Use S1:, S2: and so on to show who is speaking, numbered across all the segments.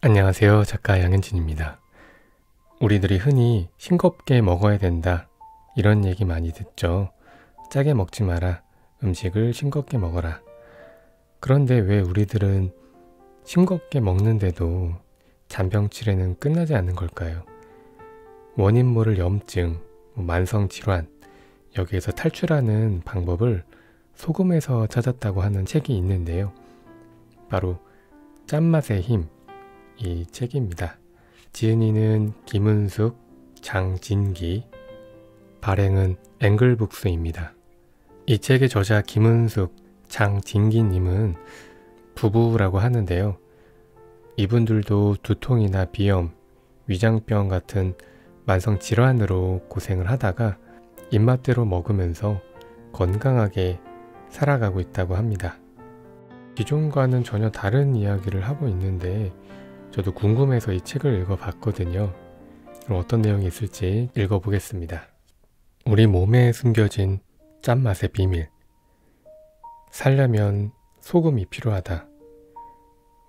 S1: 안녕하세요. 작가 양현진입니다. 우리들이 흔히 싱겁게 먹어야 된다, 이런 얘기 많이 듣죠. 짜게 먹지 마라, 음식을 싱겁게 먹어라. 그런데 왜 우리들은 싱겁게 먹는데도 잔병치레는 끝나지 않는 걸까요? 원인 모를 염증, 만성질환, 여기에서 탈출하는 방법을 소금에서 찾았다고 하는 책이 있는데요. 바로 짠맛의 힘, 이 책입니다. 지은이는 김은숙, 장진기, 발행은 앵글북스입니다. 이 책의 저자 김은숙, 장진기님은 부부라고 하는데요. 이분들도 두통이나 비염, 위장병 같은 만성질환으로 고생을 하다가 입맛대로 먹으면서 건강하게 살아가고 있다고 합니다. 기존과는 전혀 다른 이야기를 하고 있는데 저도 궁금해서 이 책을 읽어봤거든요. 그럼 어떤 내용이 있을지 읽어보겠습니다. 우리 몸에 숨겨진 짠맛의 비밀. 살려면 소금이 필요하다.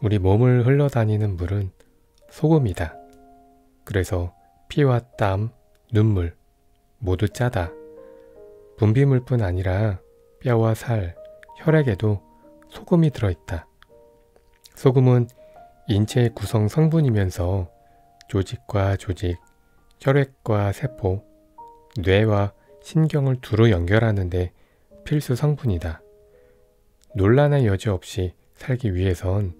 S1: 우리 몸을 흘러다니는 물은 소금이다. 그래서 피와 땀, 눈물 모두 짜다. 분비물뿐 아니라 뼈와 살, 혈액에도 소금이 들어있다. 소금은 인체의 구성 성분이면서 조직과 조직, 혈액과 세포, 뇌와 신경을 두루 연결하는데 필수 성분이다. 논란의 여지 없이 살기 위해선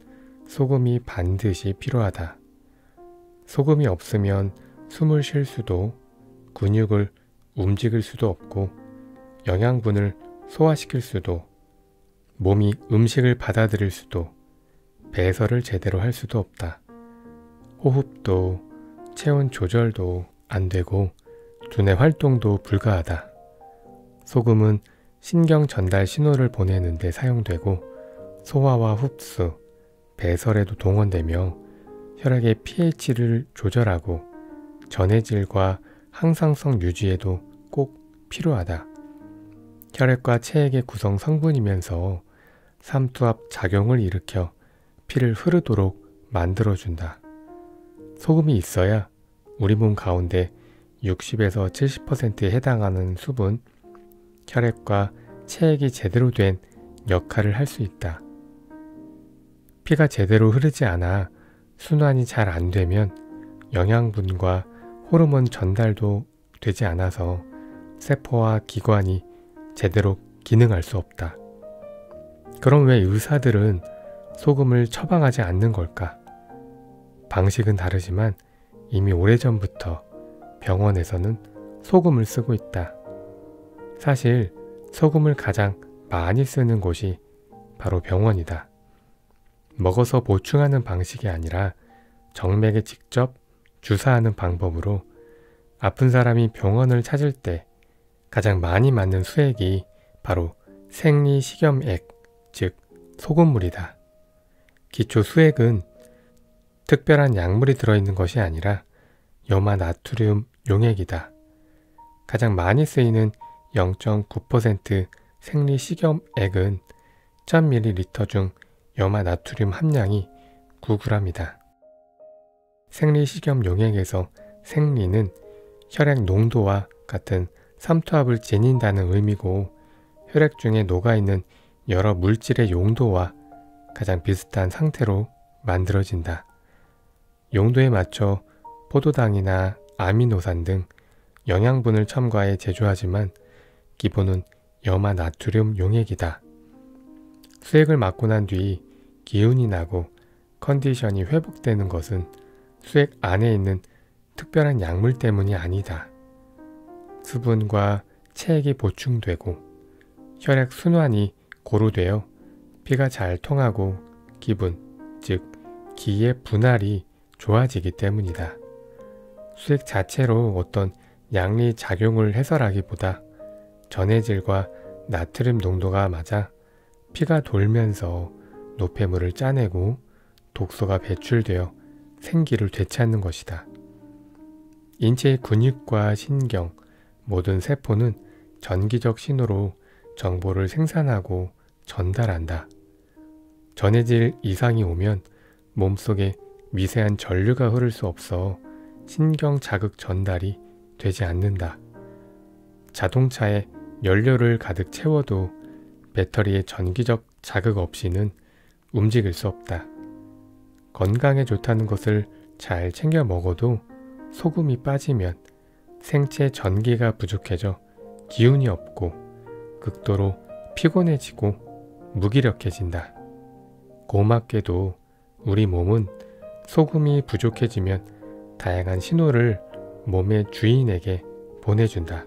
S1: 소금이 반드시 필요하다. 소금이 없으면 숨을 쉴 수도, 근육을 움직일 수도 없고, 영양분을 소화시킬 수도, 몸이 음식을 받아들일 수도, 배설을 제대로 할 수도 없다. 호흡도 체온 조절도 안 되고 두뇌 활동도 불가하다. 소금은 신경 전달 신호를 보내는 데 사용되고 소화와 흡수, 배설에도 동원되며 혈액의 pH를 조절하고 전해질과 항상성 유지에도 꼭 필요하다. 혈액과 체액의 구성 성분이면서 삼투압 작용을 일으켜 피를 흐르도록 만들어준다. 소금이 있어야 우리 몸 가운데 60에서 70%에 해당하는 수분, 혈액과 체액이 제대로 된 역할을 할 수 있다. 피가 제대로 흐르지 않아 순환이 잘 안 되면 영양분과 호르몬 전달도 되지 않아서 세포와 기관이 제대로 기능할 수 없다. 그럼 왜 의사들은 소금을 처방하지 않는 걸까? 방식은 다르지만 이미 오래전부터 병원에서는 소금을 쓰고 있다. 사실 소금을 가장 많이 쓰는 곳이 바로 병원이다. 먹어서 보충하는 방식이 아니라 정맥에 직접 주사하는 방법으로 아픈 사람이 병원을 찾을 때 가장 많이 맞는 수액이 바로 생리식염액, 즉 소금물이다. 기초 수액은 특별한 약물이 들어있는 것이 아니라 염화나트륨 용액이다. 가장 많이 쓰이는 0.9% 생리식염액은 1000ml 중 염화나트륨 함량이 9g이다. 생리식염 용액에서 생리는 혈액 농도와 같은 삼투압을 지닌다는 의미고 혈액 중에 녹아있는 여러 물질의 용도와 가장 비슷한 상태로 만들어진다. 용도에 맞춰 포도당이나 아미노산 등 영양분을 첨가해 제조하지만 기본은 염화나트륨 용액이다. 수액을 맞고 난 뒤 기운이 나고 컨디션이 회복되는 것은 수액 안에 있는 특별한 약물 때문이 아니다. 수분과 체액이 보충되고 혈액 순환이 고루되어 피가 잘 통하고 기분, 즉 기의 분할이 좋아지기 때문이다. 수액 자체로 어떤 양리 작용을 해설하기보다 전해질과 나트륨 농도가 맞아 피가 돌면서 노폐물을 짜내고 독소가 배출되어 생기를 되찾는 것이다. 인체의 근육과 신경, 모든 세포는 전기적 신호로 정보를 생산하고 전달한다. 전해질 이상이 오면 몸속에 미세한 전류가 흐를 수 없어 신경 자극 전달이 되지 않는다. 자동차에 연료를 가득 채워도 배터리의 전기적 자극 없이는 움직일 수 없다. 건강에 좋다는 것을 잘 챙겨 먹어도 소금이 빠지면 생체 전기가 부족해져 기운이 없고 극도로 피곤해지고 무기력해진다. 고맙게도 우리 몸은 소금이 부족해지면 다양한 신호를 몸의 주인에게 보내준다.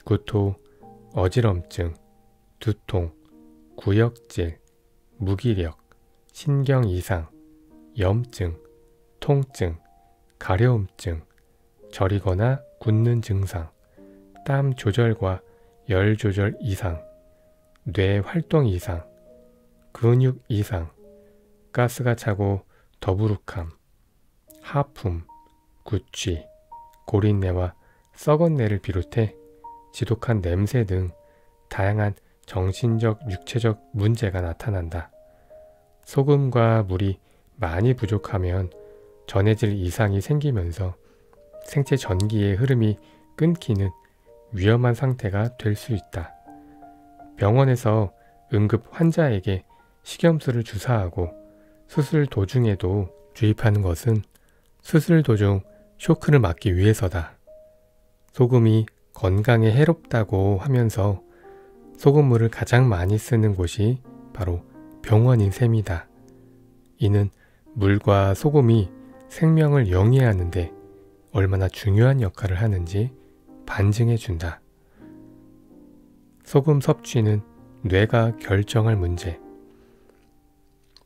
S1: 구토, 어지럼증, 두통, 구역질, 무기력, 신경 이상, 염증, 통증, 가려움증, 저리거나 굳는 증상, 땀 조절과 열 조절 이상, 뇌 활동 이상, 근육 이상, 가스가 차고 더부룩함, 하품, 구취, 고린내와 썩은 내를 비롯해 지독한 냄새 등 다양한 정신적, 육체적 문제가 나타난다. 소금과 물이 많이 부족하면 전해질 이상이 생기면서 생체 전기의 흐름이 끊기는 위험한 상태가 될 수 있다. 병원에서 응급 환자에게 식염수를 주사하고 수술 도중에도 주입하는 것은 수술 도중 쇼크를 막기 위해서다. 소금이 건강에 해롭다고 하면서 소금물을 가장 많이 쓰는 곳이 바로 병원인 셈이다. 이는 물과 소금이 생명을 영위하는데 얼마나 중요한 역할을 하는지 반증해 준다. 소금 섭취는 뇌가 결정할 문제.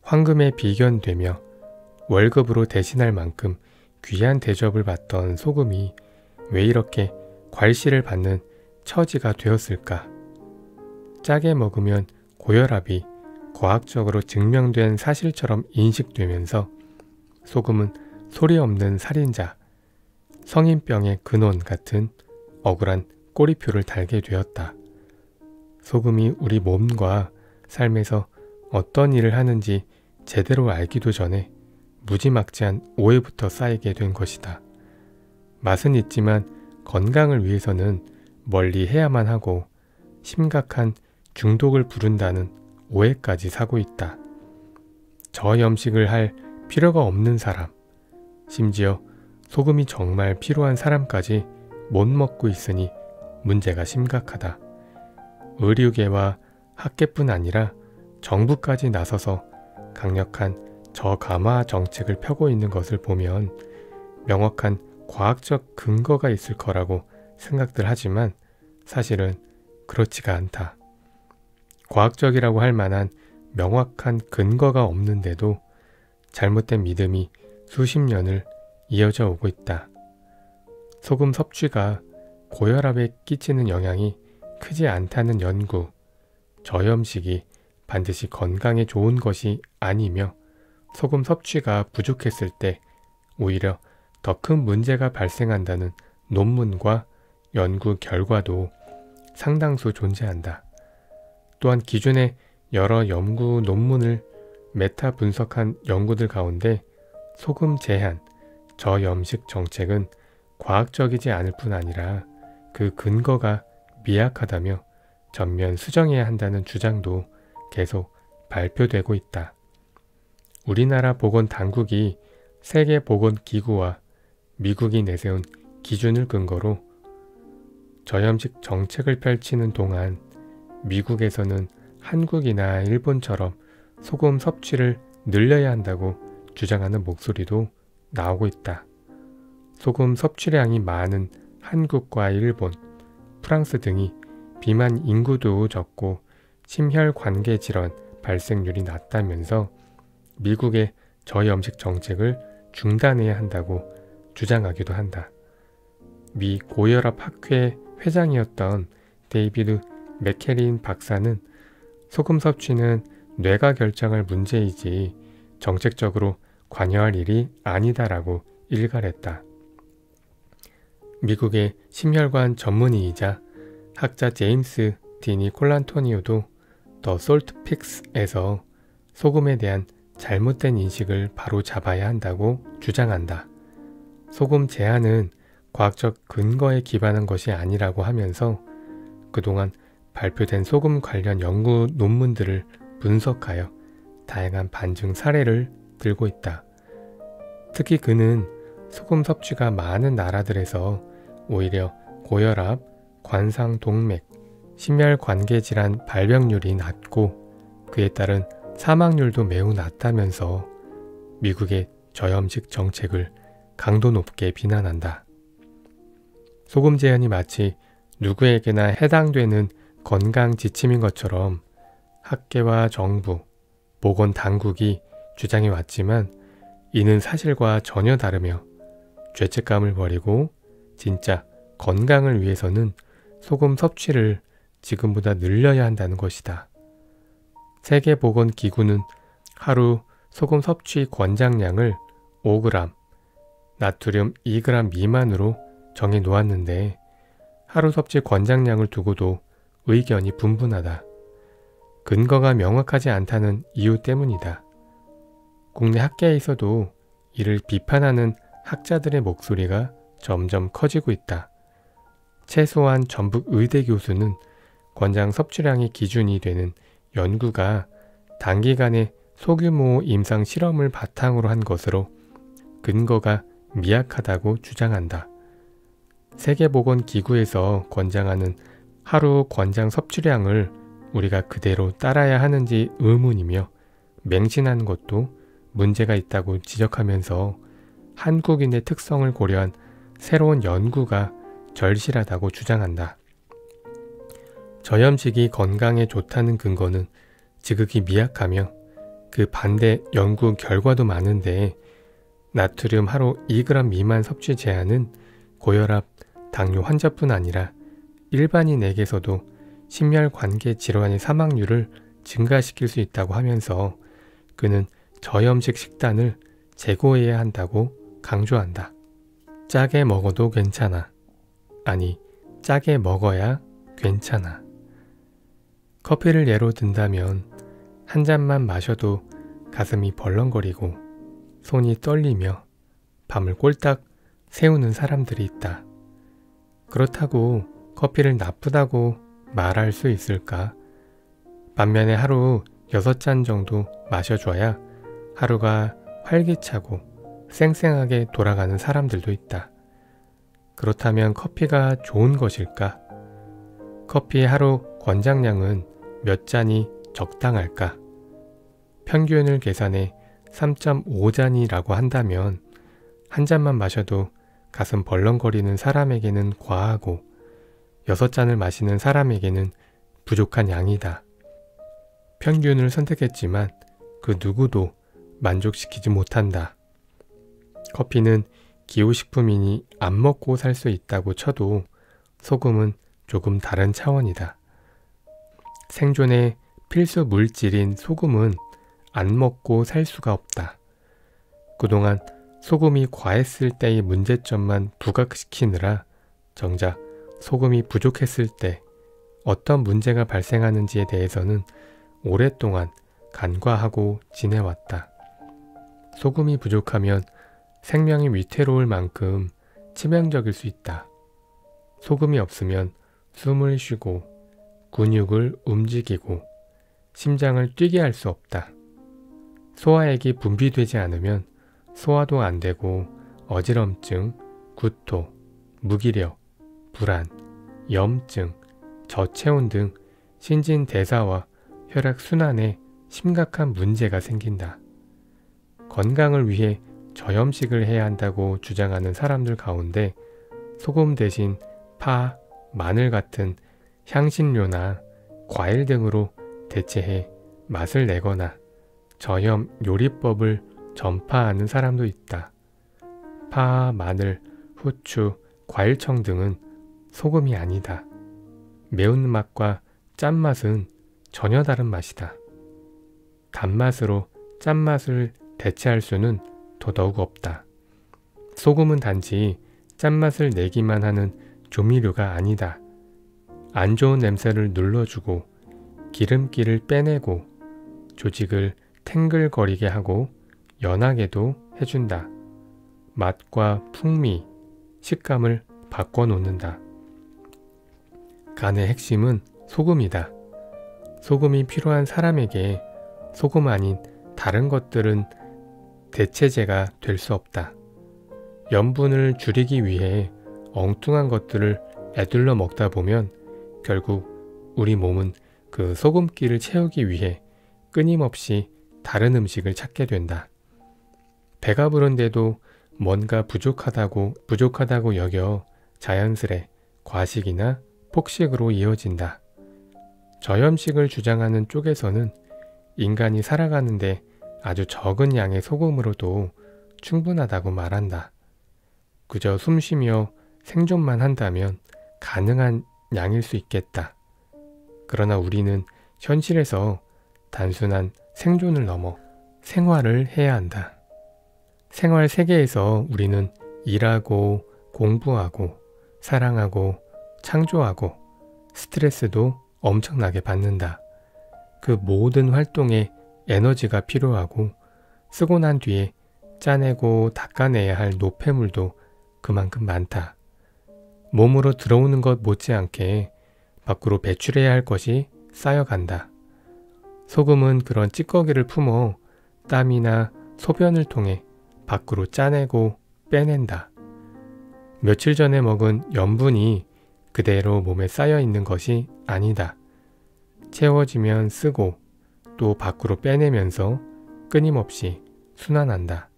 S1: 황금에 비견되며 월급으로 대신할 만큼 귀한 대접을 받던 소금이 왜 이렇게 괄시를 받는 처지가 되었을까? 짜게 먹으면 고혈압이 과학적으로 증명된 사실처럼 인식되면서 소금은 소리 없는 살인자, 성인병의 근원 같은 억울한 꼬리표를 달게 되었다. 소금이 우리 몸과 삶에서 어떤 일을 하는지 제대로 알기도 전에 무지막지한 오해부터 쌓이게 된 것이다. 맛은 있지만 건강을 위해서는 멀리 해야만 하고 심각한 중독을 부른다는 오해까지 사고 있다. 저염식을 할 필요가 없는 사람, 심지어 소금이 정말 필요한 사람까지 못 먹고 있으니 문제가 심각하다. 의료계와 학계뿐 아니라 정부까지 나서서 강력한 저감화 정책을 펴고 있는 것을 보면 명확한 과학적 근거가 있을 거라고 생각들 하지만 사실은 그렇지가 않다. 과학적이라고 할 만한 명확한 근거가 없는데도 잘못된 믿음이 수십 년을 이어져 오고 있다. 소금 섭취가 고혈압에 끼치는 영향이 크지 않다는 연구, 저염식이 반드시 건강에 좋은 것이 아니며 소금 섭취가 부족했을 때 오히려 더 큰 문제가 발생한다는 논문과 연구 결과도 상당수 존재한다. 또한 기존의 여러 연구 논문을 메타 분석한 연구들 가운데 소금 제한, 저염식 정책은 과학적이지 않을 뿐 아니라 그 근거가 미약하다며 전면 수정해야 한다는 주장도 계속 발표되고 있다. 우리나라 보건당국이 세계보건기구와 미국이 내세운 기준을 근거로 저염식 정책을 펼치는 동안 미국에서는 한국이나 일본처럼 소금 섭취를 늘려야 한다고 주장하는 목소리도 나오고 있다. 소금 섭취량이 많은 한국과 일본, 프랑스 등이 비만 인구도 적고 심혈관계 질환 발생률이 낮다면서 미국의 저염식 정책을 중단해야 한다고 주장하기도 한다. 미 고혈압 학회 회장이었던 데이비드 맥케린 박사는 소금 섭취는 뇌가 결정할 문제이지 정책적으로 관여할 일이 아니다라고 일갈했다. 미국의 심혈관 전문의이자 학자 제임스 디니 콜란토니오도 더 솔트 픽스에서 소금에 대한 잘못된 인식을 바로 잡아야 한다고 주장한다. 소금 제한은 과학적 근거에 기반한 것이 아니라고 하면서 그동안 발표된 소금 관련 연구 논문들을 분석하여 다양한 반증 사례를 들고 있다. 특히 그는 소금 섭취가 많은 나라들에서 오히려 고혈압, 관상동맥, 심혈관계질환 발병률이 낮고 그에 따른 사망률도 매우 낮다면서 미국의 저염식 정책을 강도 높게 비난한다. 소금 제한이 마치 누구에게나 해당되는 건강 지침인 것처럼 학계와 정부, 보건당국이 주장해 왔지만 이는 사실과 전혀 다르며 죄책감을 버리고 진짜 건강을 위해서는 소금 섭취를 지금보다 늘려야 한다는 것이다. 세계보건기구는 하루 소금 섭취 권장량을 5g, 나트륨 2g 미만으로 정해 놓았는데 하루 섭취 권장량을 두고도 의견이 분분하다. 근거가 명확하지 않다는 이유 때문이다. 국내 학계에서도 이를 비판하는 학자들의 목소리가 점점 커지고 있다. 최소한 전북 의대 교수는 권장 섭취량이 기준이 되는 연구가 단기간에 소규모 임상 실험을 바탕으로 한 것으로 근거가 미약하다고 주장한다. 세계보건기구에서 권장하는 하루 권장 섭취량을 우리가 그대로 따라야 하는지 의문이며 맹신하는 것도 문제가 있다고 지적하면서 한국인의 특성을 고려한 새로운 연구가 절실하다고 주장한다. 저염식이 건강에 좋다는 근거는 지극히 미약하며 그 반대 연구 결과도 많은데 나트륨 하루 2g 미만 섭취 제한은 고혈압, 당뇨 환자뿐 아니라 일반인에게서도 심혈관계 질환의 사망률을 증가시킬 수 있다고 하면서 그는 저염식 식단을 재고해야 한다고 강조한다. 짜게 먹어도 괜찮아. 아니, 짜게 먹어야 괜찮아. 커피를 예로 든다면 한 잔만 마셔도 가슴이 벌렁거리고 손이 떨리며 밤을 꼴딱 새우는 사람들이 있다. 그렇다고 커피를 나쁘다고 말할 수 있을까? 반면에 하루 6잔 정도 마셔줘야 하루가 활기차고 쌩쌩하게 돌아가는 사람들도 있다. 그렇다면 커피가 좋은 것일까? 커피의 하루 권장량은 몇 잔이 적당할까? 평균을 계산해 3.5잔이라고 한다면 한 잔만 마셔도 가슴 벌렁거리는 사람에게는 과하고 6잔을 마시는 사람에게는 부족한 양이다. 평균을 선택했지만 그 누구도 만족시키지 못한다. 커피는 기호식품이니 안 먹고 살 수 있다고 쳐도 소금은 조금 다른 차원이다. 생존의 필수 물질인 소금은 안 먹고 살 수가 없다. 그동안 소금이 과했을 때의 문제점만 부각시키느라 정작 소금이 부족했을 때 어떤 문제가 발생하는지에 대해서는 오랫동안 간과하고 지내왔다. 소금이 부족하면 생명이 위태로울 만큼 치명적일 수 있다. 소금이 없으면 숨을 쉬고 근육을 움직이고 심장을 뛰게 할 수 없다. 소화액이 분비되지 않으면 소화도 안 되고 어지럼증, 구토, 무기력, 불안, 염증, 저체온 등 신진대사와 혈액순환에 심각한 문제가 생긴다. 건강을 위해 저염식을 해야 한다고 주장하는 사람들 가운데 소금 대신 파, 마늘 같은 향신료나 과일 등으로 대체해 맛을 내거나 저염 요리법을 전파하는 사람도 있다. 파, 마늘, 후추, 과일청 등은 소금이 아니다. 매운맛과 짠맛은 전혀 다른 맛이다. 단맛으로 짠맛을 대체할 수는 더더욱 없다. 소금은 단지 짠맛을 내기만 하는 조미료가 아니다. 안 좋은 냄새를 눌러주고 기름기를 빼내고 조직을 탱글거리게 하고 연하게도 해준다. 맛과 풍미, 식감을 바꿔놓는다. 간의 핵심은 소금이다. 소금이 필요한 사람에게 소금 아닌 다른 것들은 대체제가 될 수 없다. 염분을 줄이기 위해 엉뚱한 것들을 에둘러 먹다 보면 결국 우리 몸은 그 소금기를 채우기 위해 끊임없이 다른 음식을 찾게 된다. 배가 부른데도 뭔가 부족하다고 여겨 자연스레 과식이나 폭식으로 이어진다. 저염식을 주장하는 쪽에서는 인간이 살아가는데 아주 적은 양의 소금으로도 충분하다고 말한다. 그저 숨쉬며 생존만 한다면 가능한 양일 수 있겠다. 그러나 우리는 현실에서 단순한 생존을 넘어 생활을 해야 한다. 생활 세계에서 우리는 일하고 공부하고 사랑하고 창조하고 스트레스도 엄청나게 받는다. 그 모든 활동에 에너지가 필요하고 쓰고 난 뒤에 짜내고 닦아내야 할 노폐물도 그만큼 많다. 몸으로 들어오는 것 못지않게 밖으로 배출해야 할 것이 쌓여간다. 소금은 그런 찌꺼기를 품어 땀이나 소변을 통해 밖으로 짜내고 빼낸다. 며칠 전에 먹은 염분이 그대로 몸에 쌓여 있는 것이 아니다. 채워지면 쓰고 또 밖으로 빼내면서 끊임없이 순환한다.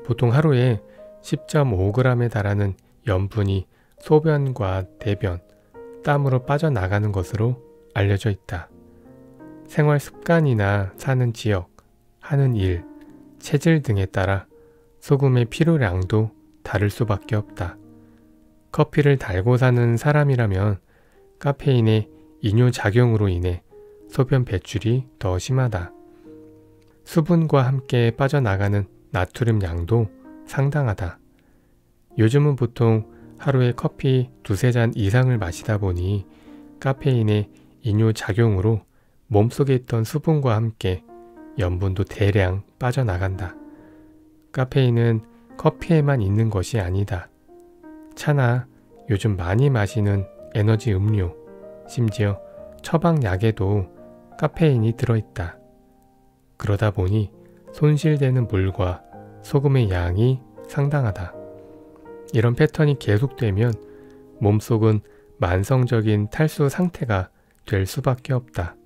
S1: 보통 하루에 10.5g에 달하는 염분이 소변과 대변, 땀으로 빠져나가는 것으로 알려져 있다. 생활 습관이나 사는 지역, 하는 일, 체질 등에 따라 소금의 필요량도 다를 수밖에 없다. 커피를 달고 사는 사람이라면 카페인의 이뇨작용으로 인해 소변 배출이 더 심하다. 수분과 함께 빠져나가는 나트륨 양도 상당하다. 요즘은 보통 하루에 커피 2-3잔 이상을 마시다 보니 카페인의 이뇨작용으로 몸속에 있던 수분과 함께 염분도 대량 빠져나간다. 카페인은 커피에만 있는 것이 아니다. 차나 요즘 많이 마시는 에너지 음료, 심지어 처방약에도 카페인이 들어있다. 그러다 보니 손실되는 물과 소금의 양이 상당하다. 이런 패턴이 계속되면 몸속은 만성적인 탈수 상태가 될 수밖에 없다.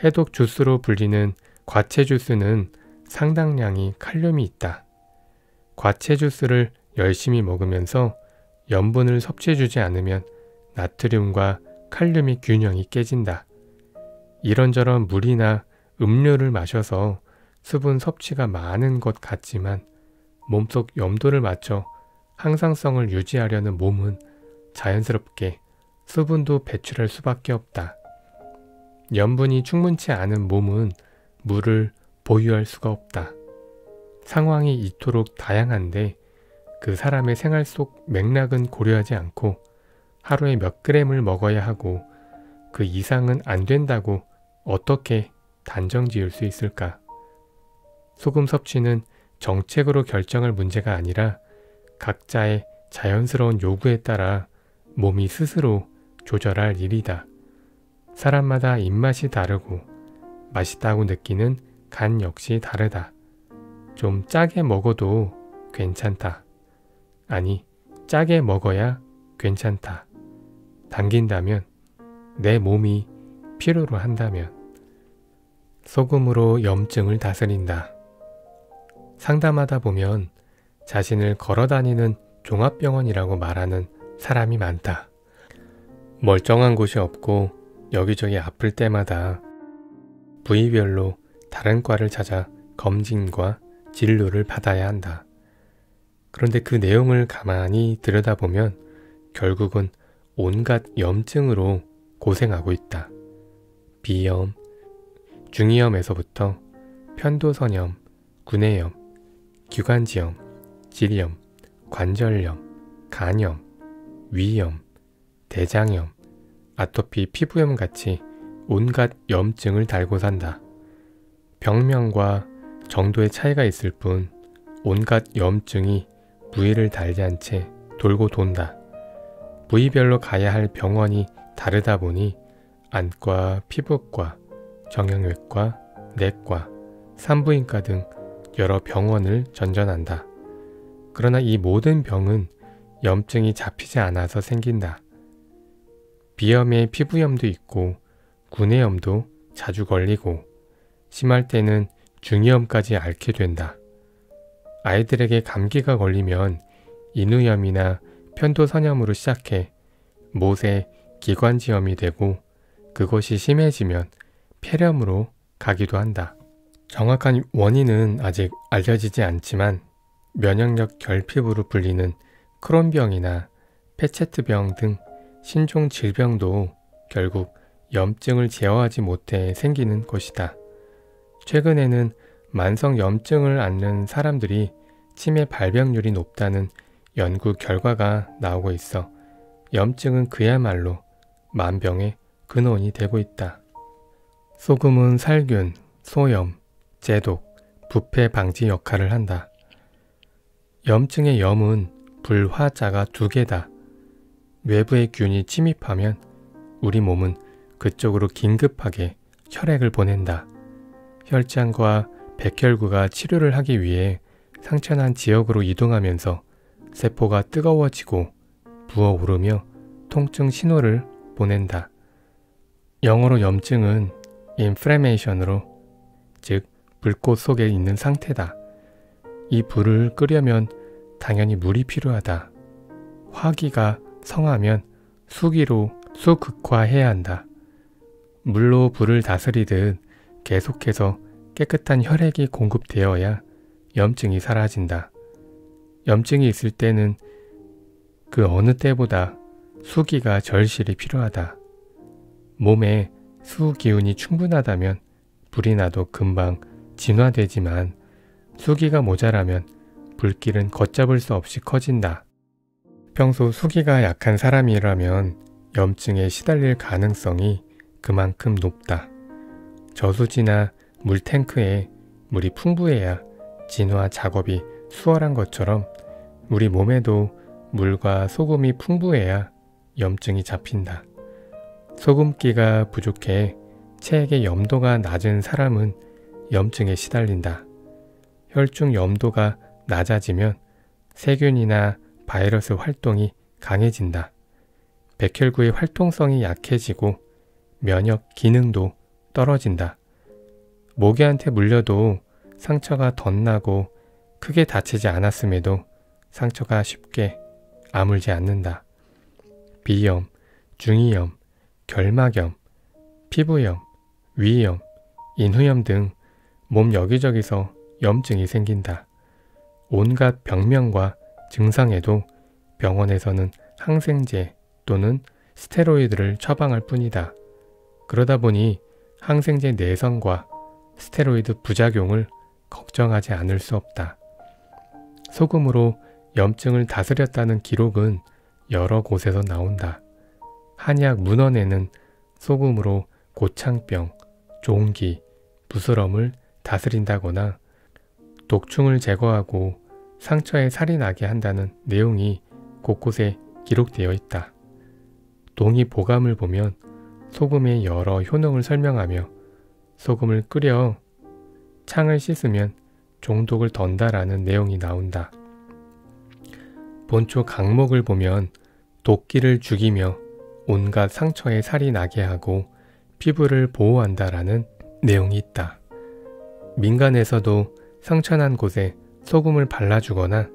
S1: 해독 주스로 불리는 과채 주스는 상당량의 칼륨이 있다. 과채 주스를 열심히 먹으면서 염분을 섭취해주지 않으면 나트륨과 칼륨의 균형이 깨진다. 이런저런 물이나 음료를 마셔서 수분 섭취가 많은 것 같지만 몸속 염도를 맞춰 항상성을 유지하려는 몸은 자연스럽게 수분도 배출할 수밖에 없다. 염분이 충분치 않은 몸은 물을 보유할 수가 없다. 상황이 이토록 다양한데 그 사람의 생활 속 맥락은 고려하지 않고 하루에 몇 그램을 먹어야 하고 그 이상은 안 된다고 어떻게 단정 지을 수 있을까? 소금 섭취는 정책으로 결정할 문제가 아니라 각자의 자연스러운 요구에 따라 몸이 스스로 조절할 일이다. 사람마다 입맛이 다르고 맛있다고 느끼는 간 역시 다르다. 좀 짜게 먹어도 괜찮다. 아니, 짜게 먹어야 괜찮다. 당긴다면, 내 몸이 필요로 한다면. 소금으로 염증을 다스린다. 상담하다 보면 자신을 걸어다니는 종합병원이라고 말하는 사람이 많다. 멀쩡한 곳이 없고 여기저기 아플 때마다 부위별로 다른 과를 찾아 검진과 진료를 받아야 한다. 그런데 그 내용을 가만히 들여다보면 결국은 온갖 염증으로 고생하고 있다. 비염, 중이염에서부터 편도선염, 구내염, 기관지염, 질염, 관절염, 간염, 위염, 대장염, 아토피 피부염 같이 온갖 염증을 달고 산다. 병명과 정도의 차이가 있을 뿐 온갖 염증이 부위를 달리 한 채 돌고 돈다. 부위별로 가야 할 병원이 다르다 보니 안과, 피부과, 정형외과, 내과, 산부인과 등 여러 병원을 전전한다. 그러나 이 모든 병은 염증이 잡히지 않아서 생긴다. 비염에 피부염도 있고 구내염도 자주 걸리고 심할 때는 중이염까지 앓게 된다. 아이들에게 감기가 걸리면 인후염이나 편도선염으로 시작해 못에 기관지염이 되고 그것이 심해지면 폐렴으로 가기도 한다. 정확한 원인은 아직 알려지지 않지만 면역력 결핍으로 불리는 크론병이나 페체트병 등 신종 질병도 결국 염증을 제어하지 못해 생기는 것이다. 최근에는 만성 염증을 앓는 사람들이 치매 발병률이 높다는 연구 결과가 나오고 있어 염증은 그야말로 만병의 근원이 되고 있다. 소금은 살균, 소염, 제독, 부패 방지 역할을 한다. 염증의 염은 불화자가 2개다. 외부의 균이 침입하면 우리 몸은 그쪽으로 긴급하게 혈액을 보낸다. 혈장과 백혈구가 치료를 하기 위해 상처난 지역으로 이동하면서 세포가 뜨거워지고 부어오르며 통증 신호를 보낸다. 영어로 염증은 inflammation으로, 즉 불꽃 속에 있는 상태다. 이 불을 끄려면 당연히 물이 필요하다. 화기가 성하면 수기로 수극화해야 한다. 물로 불을 다스리듯 계속해서 깨끗한 혈액이 공급되어야 염증이 사라진다. 염증이 있을 때는 그 어느 때보다 수기가 절실히 필요하다. 몸에 수 기운이 충분하다면 불이 나도 금방 진화되지만 수기가 모자라면 불길은 걷잡을 수 없이 커진다. 평소 수기가 약한 사람이라면 염증에 시달릴 가능성이 그만큼 높다. 저수지나 물탱크에 물이 풍부해야 진화 작업이 수월한 것처럼 우리 몸에도 물과 소금이 풍부해야 염증이 잡힌다. 소금기가 부족해 체액의 염도가 낮은 사람은 염증에 시달린다. 혈중 염도가 낮아지면 세균이나 바이러스 활동이 강해진다. 백혈구의 활동성이 약해지고 면역 기능도 떨어진다. 모기한테 물려도 상처가 덧나고 크게 다치지 않았음에도 상처가 쉽게 아물지 않는다. 비염, 중이염, 결막염, 피부염, 위염, 인후염 등 몸 여기저기서 염증이 생긴다. 온갖 병명과 증상에도 병원에서는 항생제 또는 스테로이드를 처방할 뿐이다. 그러다 보니 항생제 내성과 스테로이드 부작용을 걱정하지 않을 수 없다. 소금으로 염증을 다스렸다는 기록은 여러 곳에서 나온다. 한약 문헌에는 소금으로 고창병, 종기, 부스럼을 다스린다거나 독충을 제거하고 상처에 살이 나게 한다는 내용이 곳곳에 기록되어 있다. 동의보감을 보면 소금의 여러 효능을 설명하며 소금을 끓여 창을 씻으면 종독을 던다라는 내용이 나온다. 본초 강목을 보면 도끼를 죽이며 온갖 상처에 살이 나게 하고 피부를 보호한다라는 내용이 있다. 민간에서도 상처난 곳에 소금을 발라주거나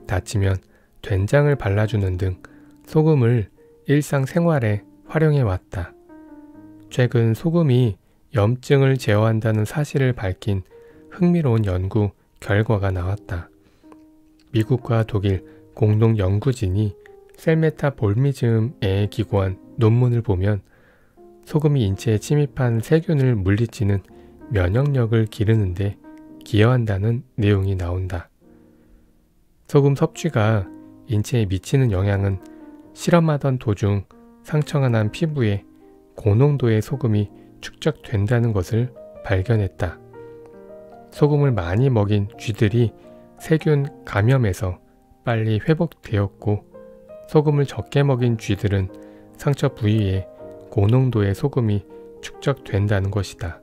S1: 다치면 된장을 발라주는 등 소금을 일상생활에 활용해 왔다. 최근 소금이 염증을 제어한다는 사실을 밝힌 흥미로운 연구 결과가 나왔다. 미국과 독일 공동 연구진이 셀메타볼미즘에 기고한 논문을 보면 소금이 인체에 침입한 세균을 물리치는 면역력을 기르는데 기여한다는 내용이 나온다. 소금 섭취가 인체에 미치는 영향은 실험하던 도중 상처가 난 피부에 고농도의 소금이 축적된다는 것을 발견했다. 소금을 많이 먹인 쥐들이 세균 감염에서 빨리 회복되었고, 소금을 적게 먹인 쥐들은 상처 부위에 고농도의 소금이 축적된다는 것이다.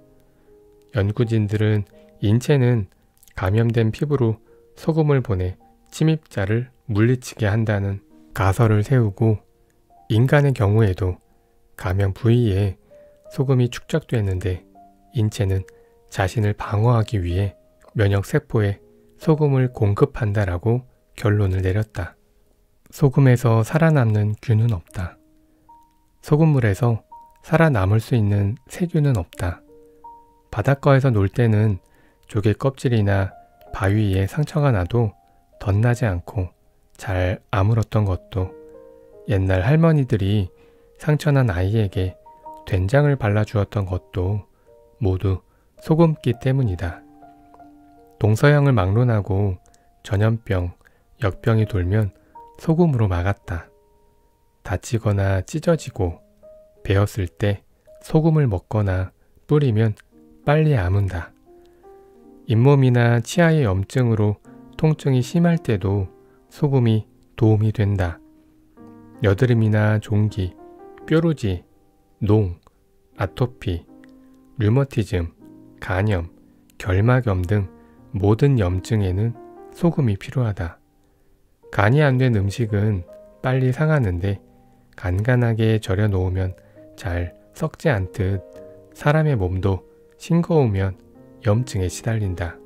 S1: 연구진들은 인체는 감염된 피부로 소금을 보내 침입자를 물리치게 한다는 가설을 세우고, 인간의 경우에도 감염 부위에 소금이 축적되는데 인체는 자신을 방어하기 위해 면역세포에 소금을 공급한다라고 결론을 내렸다. 소금에서 살아남는 균은 없다. 소금물에서 살아남을 수 있는 세균은 없다. 바닷가에서 놀 때는 조개 껍질이나 바위에 상처가 나도 덧나지 않고 잘 아물었던 것도, 옛날 할머니들이 상처난 아이에게 된장을 발라주었던 것도 모두 소금기 때문이다. 동서양을 막론하고 전염병, 역병이 돌면 소금으로 막았다. 다치거나 찢어지고 베었을 때 소금을 먹거나 뿌리면 빨리 아문다. 잇몸이나 치아의 염증으로 통증이 심할 때도 소금이 도움이 된다. 여드름이나 종기, 뾰루지, 농, 아토피, 류머티즘, 간염, 결막염 등 모든 염증에는 소금이 필요하다. 간이 안 된 음식은 빨리 상하는데 간간하게 절여 놓으면 잘 썩지 않듯 사람의 몸도 싱거우면 염증에 시달린다.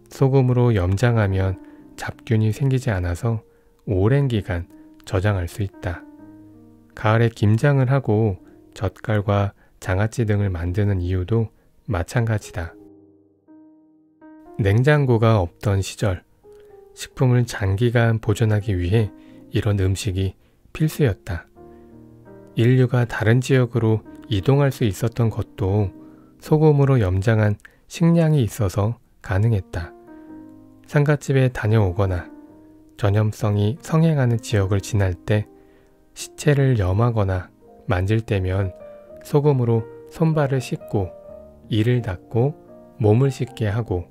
S1: 소금으로 염장하면 잡균이 생기지 않아서 오랜 기간 저장할 수 있다. 가을에 김장을 하고 젓갈과 장아찌 등을 만드는 이유도 마찬가지다. 냉장고가 없던 시절, 식품을 장기간 보존하기 위해 이런 음식이 필수였다. 인류가 다른 지역으로 이동할 수 있었던 것도 소금으로 염장한 식량이 있어서 가능했다. 상갓집에 다녀오거나 전염성이 성행하는 지역을 지날 때 시체를 염하거나 만질 때면 소금으로 손발을 씻고 이를 닦고 몸을 씻게 하고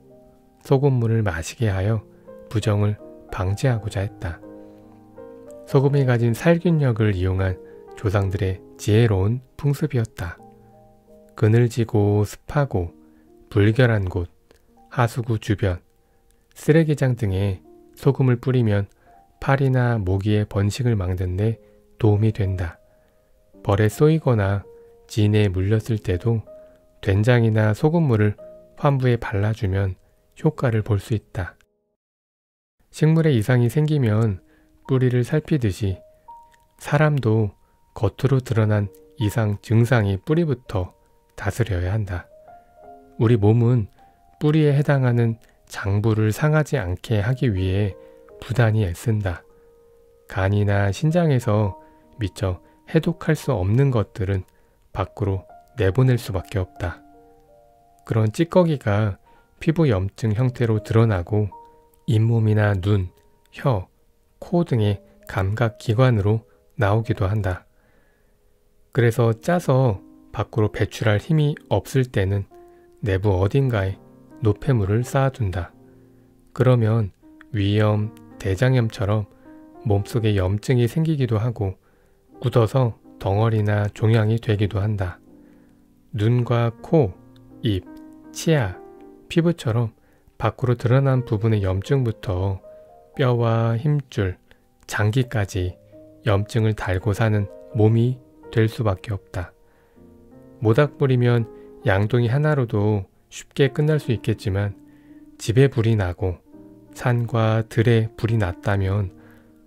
S1: 소금물을 마시게 하여 부정을 방지하고자 했다. 소금이 가진 살균력을 이용한 조상들의 지혜로운 풍습이었다. 그늘지고 습하고 불결한 곳, 하수구 주변, 쓰레기장 등에 소금을 뿌리면 파리나 모기의 번식을 막는 데 도움이 된다. 벌에 쏘이거나 진에 물렸을 때도 된장이나 소금물을 환부에 발라주면 효과를 볼 수 있다. 식물에 이상이 생기면 뿌리를 살피듯이 사람도 겉으로 드러난 이상 증상이 뿌리부터 다스려야 한다. 우리 몸은 뿌리에 해당하는 장부를 상하지 않게 하기 위해 부단히 애쓴다. 간이나 신장에서 미처 해독할 수 없는 것들은 밖으로 내보낼 수밖에 없다. 그런 찌꺼기가 피부 염증 형태로 드러나고 잇몸이나 눈, 혀, 코 등의 감각기관으로 나오기도 한다. 그래서 짜서 밖으로 배출할 힘이 없을 때는 내부 어딘가에 노폐물을 쌓아둔다. 그러면 위염, 대장염처럼 몸속에 염증이 생기기도 하고 굳어서 덩어리나 종양이 되기도 한다. 눈과 코, 입, 치아, 피부처럼 밖으로 드러난 부분의 염증부터 뼈와 힘줄, 장기까지 염증을 달고 사는 몸이 될 수밖에 없다. 모닥불이면 양동이 하나로도 쉽게 끝날 수 있겠지만 집에 불이 나고 산과 들에 불이 났다면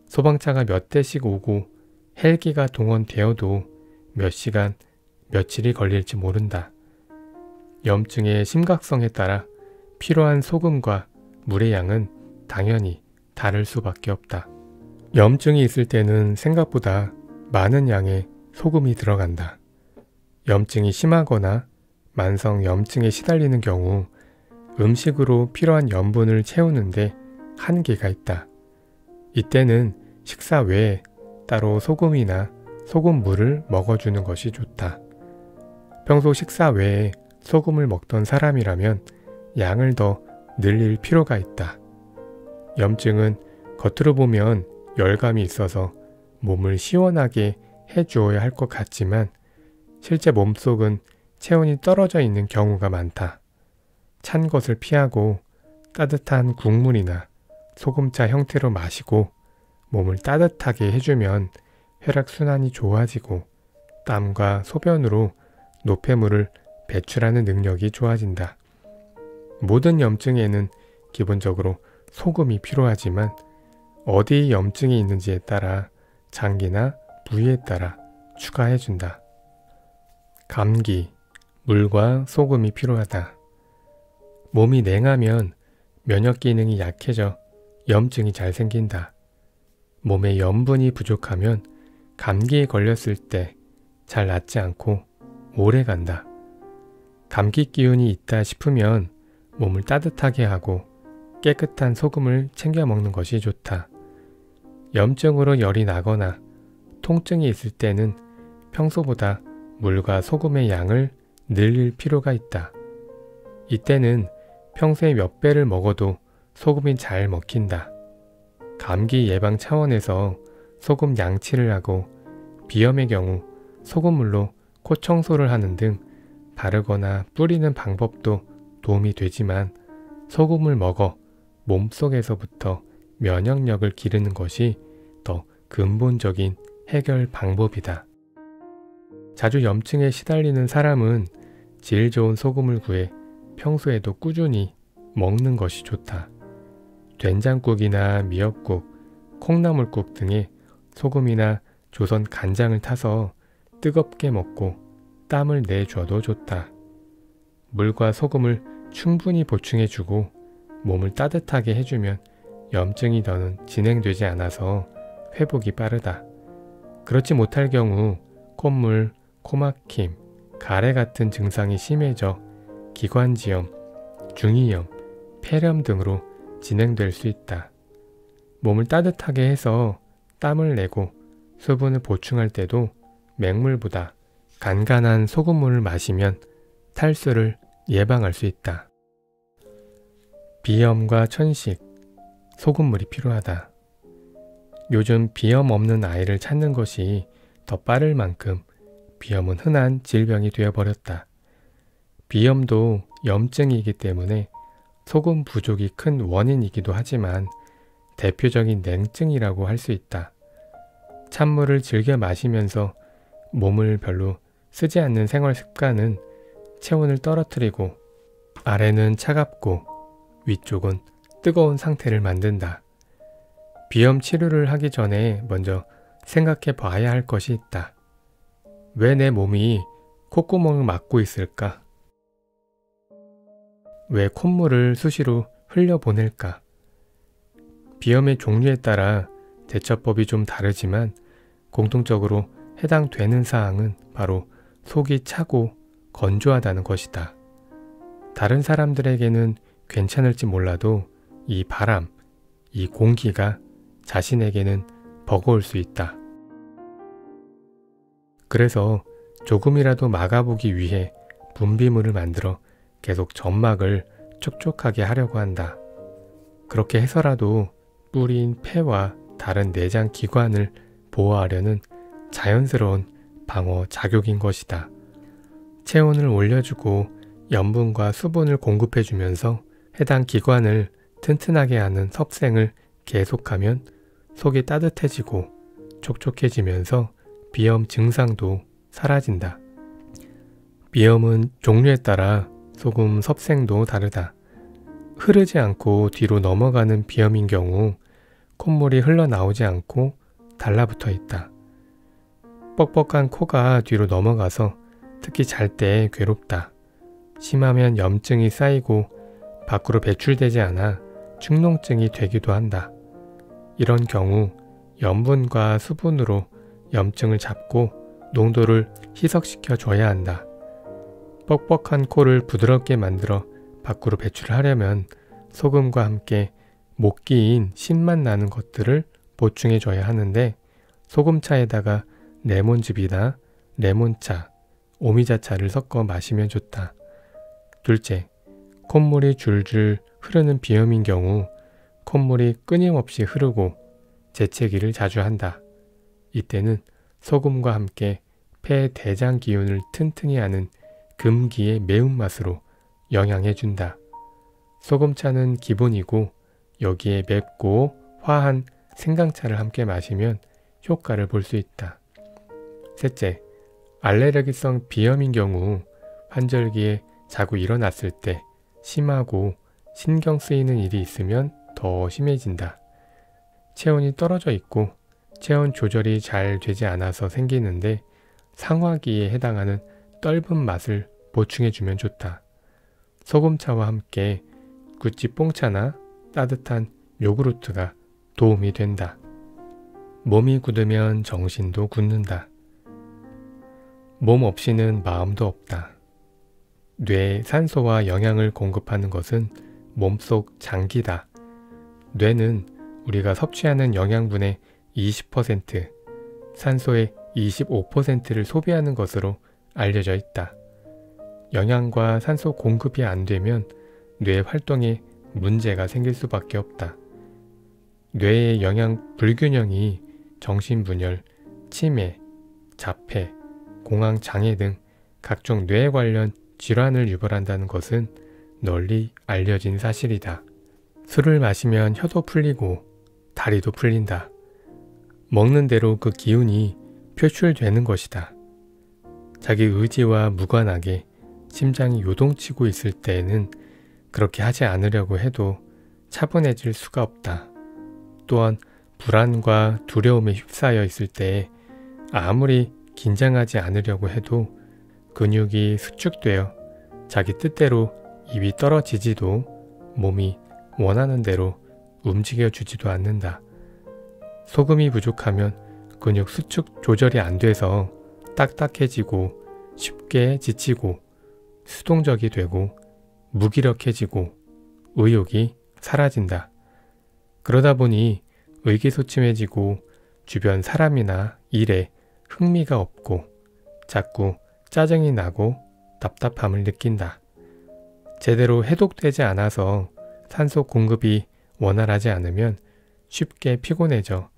S1: 소방차가 몇 대씩 오고 헬기가 동원되어도 몇 시간, 며칠이 걸릴지 모른다. 염증의 심각성에 따라 필요한 소금과 물의 양은 당연히 다를 수밖에 없다. 염증이 있을 때는 생각보다 많은 양의 소금이 들어간다. 염증이 심하거나 만성 염증에 시달리는 경우 음식으로 필요한 염분을 채우는데 한계가 있다. 이때는 식사 외에 따로 소금이나 소금물을 먹어주는 것이 좋다. 평소 식사 외에 소금을 먹던 사람이라면 양을 더 늘릴 필요가 있다. 염증은 겉으로 보면 열감이 있어서 몸을 시원하게 해주어야 할 것 같지만 실제 몸속은 체온이 떨어져 있는 경우가 많다. 찬 것을 피하고 따뜻한 국물이나 소금차 형태로 마시고 몸을 따뜻하게 해주면 혈액순환이 좋아지고 땀과 소변으로 노폐물을 배출하는 능력이 좋아진다. 모든 염증에는 기본적으로 소금이 필요하지만 어디 염증이 있는지에 따라 장기나 부위에 따라 추가해준다. 감기, 물과 소금이 필요하다. 몸이 냉하면 면역 기능이 약해져 염증이 잘 생긴다. 몸에 염분이 부족하면 감기에 걸렸을 때 잘 낫지 않고 오래 간다. 감기 기운이 있다 싶으면 몸을 따뜻하게 하고 깨끗한 소금을 챙겨 먹는 것이 좋다. 염증으로 열이 나거나 통증이 있을 때는 평소보다 물과 소금의 양을 늘릴 필요가 있다. 이때는 평소에 몇 배를 먹어도 소금이 잘 먹힌다. 감기 예방 차원에서 소금 양치를 하고 비염의 경우 소금물로 코 청소를 하는 등 바르거나 뿌리는 방법도 도움이 되지만 소금을 먹어 몸속에서부터 면역력을 기르는 것이 더 근본적인 해결 방법이다. 자주 염증에 시달리는 사람은 질 좋은 소금을 구해 평소에도 꾸준히 먹는 것이 좋다. 된장국이나 미역국, 콩나물국 등에 소금이나 조선 간장을 타서 뜨겁게 먹고 땀을 내줘도 좋다. 물과 소금을 충분히 보충해주고 몸을 따뜻하게 해주면 염증이 더는 진행되지 않아서 회복이 빠르다. 그렇지 못할 경우 콧물, 코막힘, 가래 같은 증상이 심해져 기관지염, 중이염, 폐렴 등으로 진행될 수 있다. 몸을 따뜻하게 해서 땀을 내고 수분을 보충할 때도 맹물보다 간간한 소금물을 마시면 탈수를 예방할 수 있다. 비염과 천식, 소금물이 필요하다. 요즘 비염 없는 아이를 찾는 것이 더 빠를 만큼 비염은 흔한 질병이 되어버렸다. 비염도 염증이기 때문에 소금 부족이 큰 원인이기도 하지만 대표적인 냉증이라고 할 수 있다. 찬물을 즐겨 마시면서 몸을 별로 쓰지 않는 생활 습관은 체온을 떨어뜨리고 아래는 차갑고 위쪽은 뜨거운 상태를 만든다. 비염 치료를 하기 전에 먼저 생각해 봐야 할 것이 있다. 왜 내 몸이 콧구멍을 막고 있을까? 왜 콧물을 수시로 흘려보낼까? 비염의 종류에 따라 대처법이 좀 다르지만 공통적으로 해당되는 사항은 바로 속이 차고 건조하다는 것이다. 다른 사람들에게는 괜찮을지 몰라도 이 바람, 이 공기가 자신에게는 버거울 수 있다. 그래서 조금이라도 막아보기 위해 분비물을 만들어 계속 점막을 촉촉하게 하려고 한다. 그렇게 해서라도 뿌린 폐와 다른 내장 기관을 보호하려는 자연스러운 방어 작용인 것이다. 체온을 올려주고 염분과 수분을 공급해주면서 해당 기관을 튼튼하게 하는 섭생을 계속하면 속이 따뜻해지고 촉촉해지면서 비염 증상도 사라진다. 비염은 종류에 따라 소금 섭생도 다르다. 흐르지 않고 뒤로 넘어가는 비염인 경우 콧물이 흘러나오지 않고 달라붙어 있다. 뻑뻑한 코가 뒤로 넘어가서 특히 잘 때 괴롭다. 심하면 염증이 쌓이고 밖으로 배출되지 않아 축농증이 되기도 한다. 이런 경우 염분과 수분으로 염증을 잡고 농도를 희석시켜 줘야 한다. 뻑뻑한 코를 부드럽게 만들어 밖으로 배출하려면 소금과 함께 못 끼인 신맛 나는 것들을 보충해 줘야 하는데 소금차에다가 레몬즙이나 레몬차, 오미자차를 섞어 마시면 좋다. 둘째, 콧물이 줄줄 흐르는 비염인 경우 콧물이 끊임없이 흐르고 재채기를 자주 한다. 이때는 소금과 함께 폐 대장 기운을 튼튼히 하는 금기의 매운맛으로 영양해준다. 소금차는 기본이고 여기에 맵고 화한 생강차를 함께 마시면 효과를 볼 수 있다. 셋째, 알레르기성 비염인 경우 환절기에 자고 일어났을 때 심하고 신경 쓰이는 일이 있으면 더 심해진다. 체온이 떨어져 있고 체온 조절이 잘 되지 않아서 생기는데 상화기에 해당하는 떫은 맛을 보충해주면 좋다. 소금차와 함께 구찌 뽕차나 따뜻한 요구르트가 도움이 된다. 몸이 굳으면 정신도 굳는다. 몸 없이는 마음도 없다. 뇌에 산소와 영양을 공급하는 것은 몸속 장기다. 뇌는 우리가 섭취하는 영양분의 20%, 산소의 25%를 소비하는 것으로 알려져 있다. 영양과 산소 공급이 안 되면 뇌 활동에 문제가 생길 수밖에 없다. 뇌의 영양 불균형이 정신분열, 치매, 자폐, 공황장애 등 각종 뇌 관련 질환을 유발한다는 것은 널리 알려진 사실이다. 술을 마시면 혀도 풀리고 다리도 풀린다. 먹는 대로 그 기운이 표출되는 것이다. 자기 의지와 무관하게 심장이 요동치고 있을 때에는 그렇게 하지 않으려고 해도 차분해질 수가 없다. 또한 불안과 두려움에 휩싸여 있을 때에 아무리 긴장하지 않으려고 해도 근육이 수축되어 자기 뜻대로 입이 떨어지지도 몸이 원하는 대로 움직여주지도 않는다. 소금이 부족하면 근육 수축 조절이 안 돼서 딱딱해지고 쉽게 지치고 수동적이 되고 무기력해지고 의욕이 사라진다. 그러다 보니 의기소침해지고 주변 사람이나 일에 흥미가 없고 자꾸 짜증이 나고 답답함을 느낀다. 제대로 해독되지 않아서 산소 공급이 원활하지 않으면 쉽게 피곤해져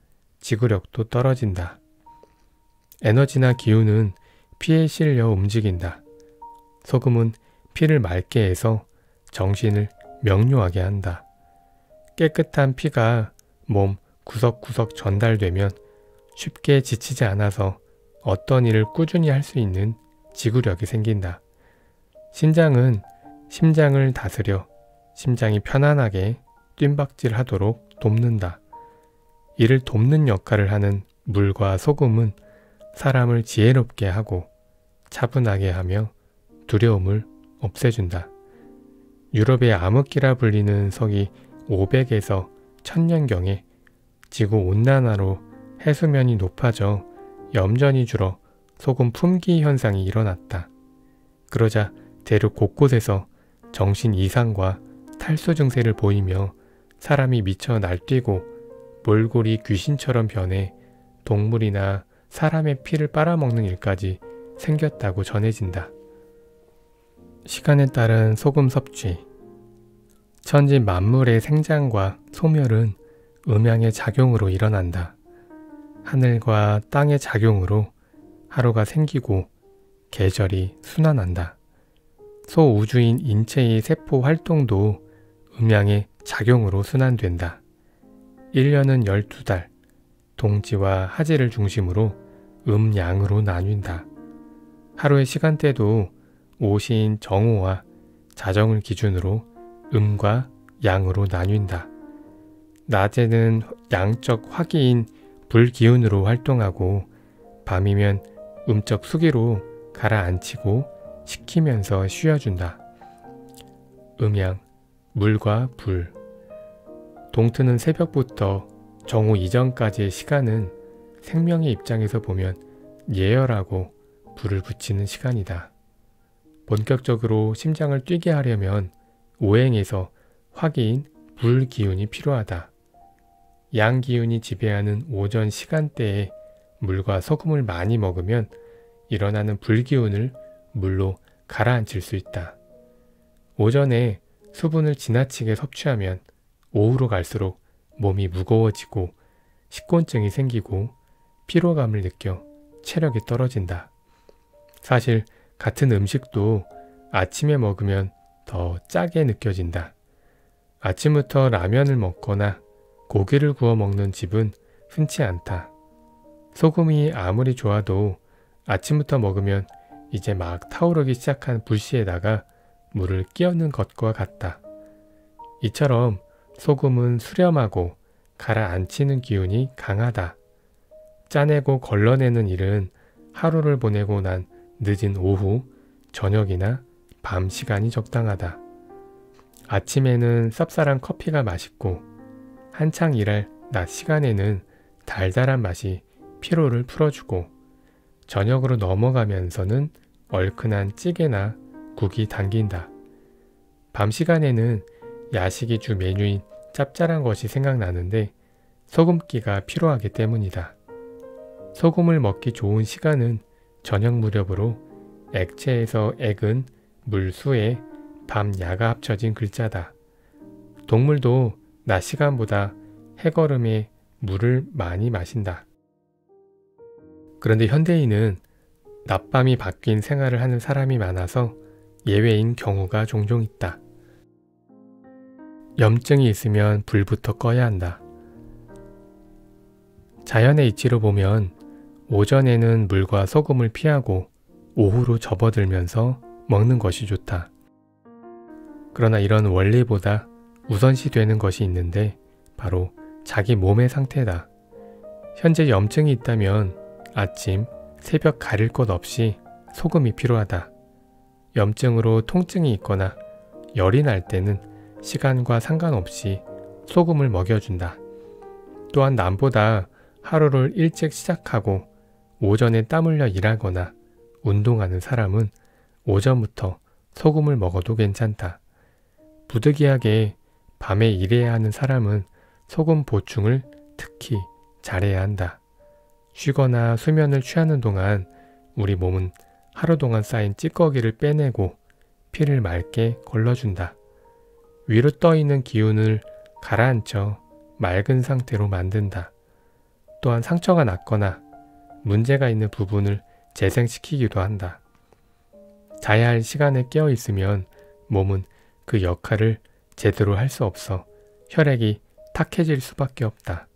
S1: 지구력도 떨어진다. 에너지나 기운은 피에 실려 움직인다. 소금은 피를 맑게 해서 정신을 명료하게 한다. 깨끗한 피가 몸 구석구석 전달되면 쉽게 지치지 않아서 어떤 일을 꾸준히 할 수 있는 지구력이 생긴다. 신장은 심장을 다스려 심장이 편안하게 뜀박질하도록 돕는다. 이를 돕는 역할을 하는 물과 소금은 사람을 지혜롭게 하고 차분하게 하며 두려움을 없애준다. 유럽의 암흑기라 불리는 서기 500에서 1000년경에 지구온난화로 해수면이 높아져 염전이 줄어 소금 품귀 현상이 일어났다. 그러자 대륙 곳곳에서 정신 이상과 탈수 증세를 보이며 사람이 미쳐 날뛰고 몰골이 귀신처럼 변해 동물이나 사람의 피를 빨아먹는 일까지 생겼다고 전해진다. 시간에 따른 소금 섭취. 천지 만물의 생장과 소멸은 음양의 작용으로 일어난다. 하늘과 땅의 작용으로 하루가 생기고 계절이 순환한다. 소우주인 인체의 세포 활동도 음양의 작용으로 순환된다. 1년은 12달, 동지와 하지를 중심으로 음양으로 나뉜다. 하루의 시간대도 오시인 정오와 자정을 기준으로 음과 양으로 나뉜다. 낮에는 양적 화기인 불기운으로 활동하고 밤이면 음적 수기로 가라앉히고 식히면서 쉬어준다. 음양, 물과 불. 동트는 새벽부터 정오 이전까지의 시간은 생명의 입장에서 보면 예열하고 불을 붙이는 시간이다. 본격적으로 심장을 뛰게 하려면 오행에서 화기인 불 기운이 필요하다. 양 기운이 지배하는 오전 시간대에 물과 소금을 많이 먹으면 일어나는 불 기운을 물로 가라앉힐 수 있다. 오전에 수분을 지나치게 섭취하면 오후로 갈수록 몸이 무거워지고 식곤증이 생기고 피로감을 느껴 체력이 떨어진다. 사실 같은 음식도 아침에 먹으면 더 짜게 느껴진다. 아침부터 라면을 먹거나 고기를 구워 먹는 집은 흔치 않다. 소금이 아무리 좋아도 아침부터 먹으면 이제 막 타오르기 시작한 불씨에다가 물을 끼얹는 것과 같다. 이처럼 소금은 수렴하고 가라앉히는 기운이 강하다. 짜내고 걸러내는 일은 하루를 보내고 난 늦은 오후, 저녁이나 밤 시간이 적당하다. 아침에는 쌉쌀한 커피가 맛있고 한창 일할 낮 시간에는 달달한 맛이 피로를 풀어주고 저녁으로 넘어가면서는 얼큰한 찌개나 국이 당긴다. 밤 시간에는 야식이 주 메뉴인 짭짤한 것이 생각나는데 소금기가 필요하기 때문이다. 소금을 먹기 좋은 시간은 저녁 무렵으로 액체에서 액은 물수에 밤 야가 합쳐진 글자다. 동물도 낮 시간보다 해거름에 물을 많이 마신다. 그런데 현대인은 낮밤이 바뀐 생활을 하는 사람이 많아서 예외인 경우가 종종 있다. 염증이 있으면 불부터 꺼야 한다. 자연의 이치로 보면 오전에는 물과 소금을 피하고 오후로 접어들면서 먹는 것이 좋다. 그러나 이런 원리보다 우선시 되는 것이 있는데 바로 자기 몸의 상태다. 현재 염증이 있다면 아침, 새벽 가릴 것 없이 소금이 필요하다. 염증으로 통증이 있거나 열이 날 때는 시간과 상관없이 소금을 먹여준다. 또한 남보다 하루를 일찍 시작하고 오전에 땀 흘려 일하거나 운동하는 사람은 오전부터 소금을 먹어도 괜찮다. 부득이하게 밤에 일해야 하는 사람은 소금 보충을 특히 잘해야 한다. 쉬거나 수면을 취하는 동안 우리 몸은 하루 동안 쌓인 찌꺼기를 빼내고 피를 맑게 걸러준다. 위로 떠있는 기운을 가라앉혀 맑은 상태로 만든다. 또한 상처가 났거나 문제가 있는 부분을 재생시키기도 한다. 자야 할 시간에 깨어 있으면 몸은 그 역할을 제대로 할 수 없어 혈액이 탁해질 수밖에 없다.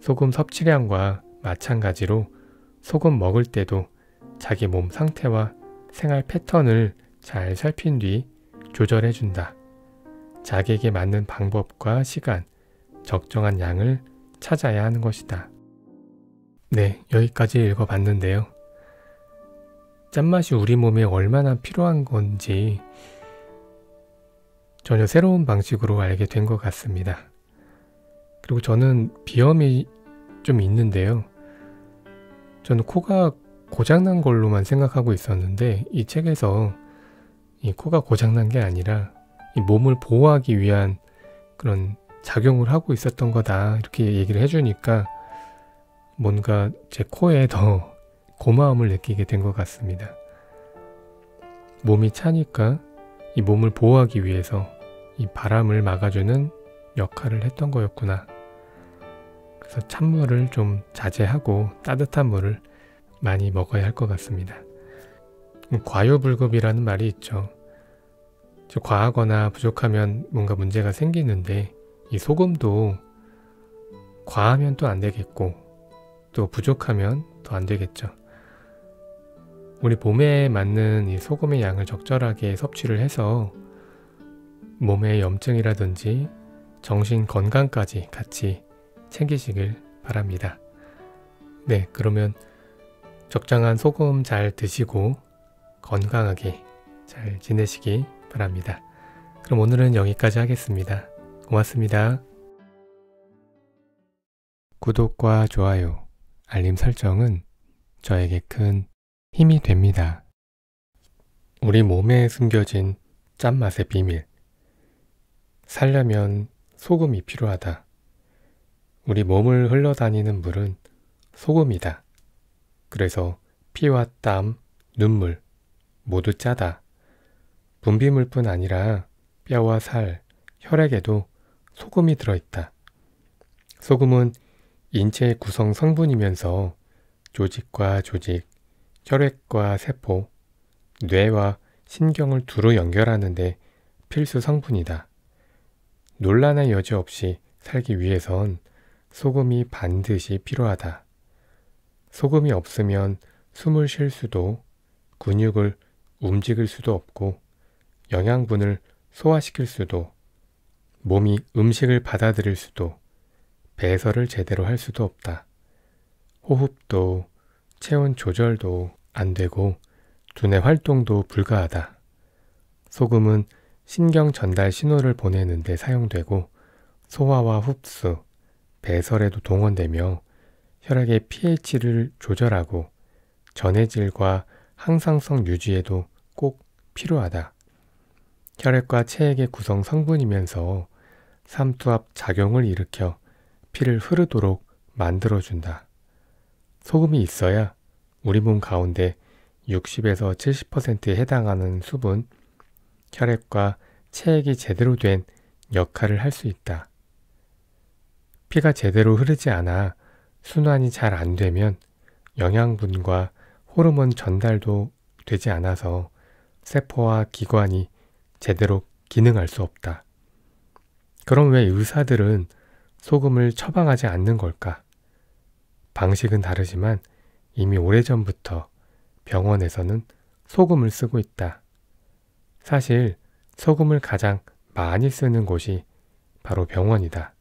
S1: 소금 섭취량과 마찬가지로 소금 먹을 때도 자기 몸 상태와 생활 패턴을 잘 살핀 뒤 조절해준다. 자기에게 맞는 방법과 시간, 적정한 양을 찾아야 하는 것이다. 네, 여기까지 읽어봤는데요. 짠맛이 우리 몸에 얼마나 필요한 건지 전혀 새로운 방식으로 알게 된 것 같습니다. 그리고 저는 비염이 좀 있는데요. 저는 코가 고장난 걸로만 생각하고 있었는데 이 책에서 이 코가 고장난 게 아니라 이 몸을 보호하기 위한 그런 작용을 하고 있었던 거다 이렇게 얘기를 해주니까 뭔가 제 코에 더 고마움을 느끼게 된 것 같습니다. 몸이 차니까 이 몸을 보호하기 위해서 이 바람을 막아주는 역할을 했던 거였구나. 그래서 찬물을 좀 자제하고 따뜻한 물을 많이 먹어야 할 것 같습니다. 과유불급이라는 말이 있죠. 과하거나 부족하면 뭔가 문제가 생기는데 이 소금도 과하면 또 안 되겠고 또 부족하면 더 안 되겠죠. 우리 몸에 맞는 이 소금의 양을 적절하게 섭취를 해서 몸의 염증이라든지 정신 건강까지 같이 챙기시길 바랍니다. 네, 그러면 적당한 소금 잘 드시고 건강하게 잘 지내시기 바랍니다. 그럼 오늘은 여기까지 하겠습니다. 고맙습니다. 구독과 좋아요, 알림 설정은 저에게 큰 힘이 됩니다. 우리 몸에 숨겨진 짠맛의 비밀. 살려면 소금이 필요하다. 우리 몸을 흘러다니는 물은 소금이다. 그래서 피와 땀, 눈물 모두 짜다. 분비물뿐 아니라 뼈와 살, 혈액에도 소금이 들어있다. 소금은 인체의 구성 성분이면서 조직과 조직, 혈액과 세포, 뇌와 신경을 두루 연결하는데 필수 성분이다. 논란의 여지 없이 살기 위해선 소금이 반드시 필요하다. 소금이 없으면 숨을 쉴 수도, 근육을 움직일 수도 없고, 영양분을 소화시킬 수도, 몸이 음식을 받아들일 수도, 배설을 제대로 할 수도 없다. 호흡도, 체온 조절도 안 되고, 두뇌 활동도 불가하다. 소금은 신경 전달 신호를 보내는 데 사용되고, 소화와 흡수, 배설에도 동원되며 혈액의 pH를 조절하고 전해질과 항상성 유지에도 꼭 필요하다. 혈액과 체액의 구성 성분이면서 삼투압 작용을 일으켜 피를 흐르도록 만들어준다. 소금이 있어야 우리 몸 가운데 60에서 70%에 해당하는 수분, 혈액과 체액이 제대로 된 역할을 할 수 있다. 피가 제대로 흐르지 않아 순환이 잘 안 되면 영양분과 호르몬 전달도 되지 않아서 세포와 기관이 제대로 기능할 수 없다. 그럼 왜 의사들은 소금을 처방하지 않는 걸까? 방식은 다르지만 이미 오래전부터 병원에서는 소금을 쓰고 있다. 사실 소금을 가장 많이 쓰는 곳이 바로 병원이다.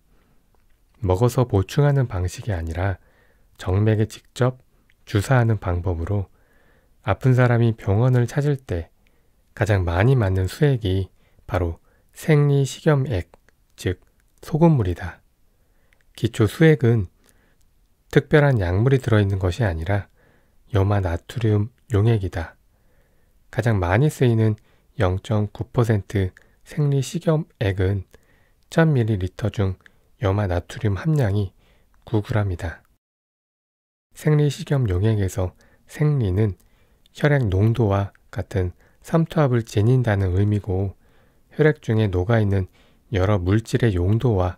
S1: 먹어서 보충하는 방식이 아니라 정맥에 직접 주사하는 방법으로 아픈 사람이 병원을 찾을 때 가장 많이 맞는 수액이 바로 생리식염액, 즉 소금물이다. 기초 수액은 특별한 약물이 들어있는 것이 아니라 염화나트륨 용액이다. 가장 많이 쓰이는 0.9% 생리식염액은 1000ml 중 염화나트륨 함량이 9g이다. 생리식염 용액에서 생리는 혈액 농도와 같은 삼투압을 지닌다는 의미고 혈액 중에 녹아있는 여러 물질의 용도와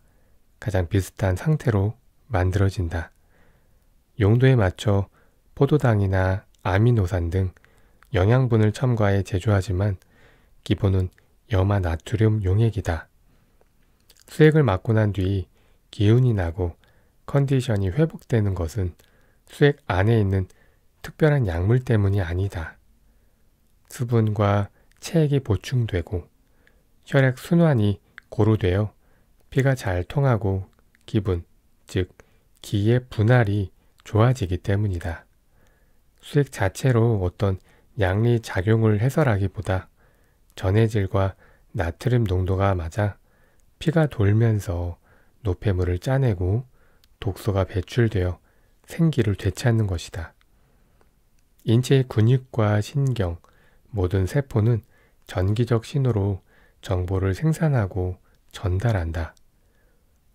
S1: 가장 비슷한 상태로 만들어진다. 용도에 맞춰 포도당이나 아미노산 등 영양분을 첨가해 제조하지만 기본은 염화나트륨 용액이다. 수액을 맞고 난 뒤 기운이 나고 컨디션이 회복되는 것은 수액 안에 있는 특별한 약물 때문이 아니다. 수분과 체액이 보충되고 혈액 순환이 고루되어 피가 잘 통하고 기분, 즉 기의 분할이 좋아지기 때문이다. 수액 자체로 어떤 양리 작용을 해설하기보다 전해질과 나트륨 농도가 맞아 피가 돌면서 노폐물을 짜내고 독소가 배출되어 생기를 되찾는 것이다. 인체의 근육과 신경, 모든 세포는 전기적 신호로 정보를 생산하고 전달한다.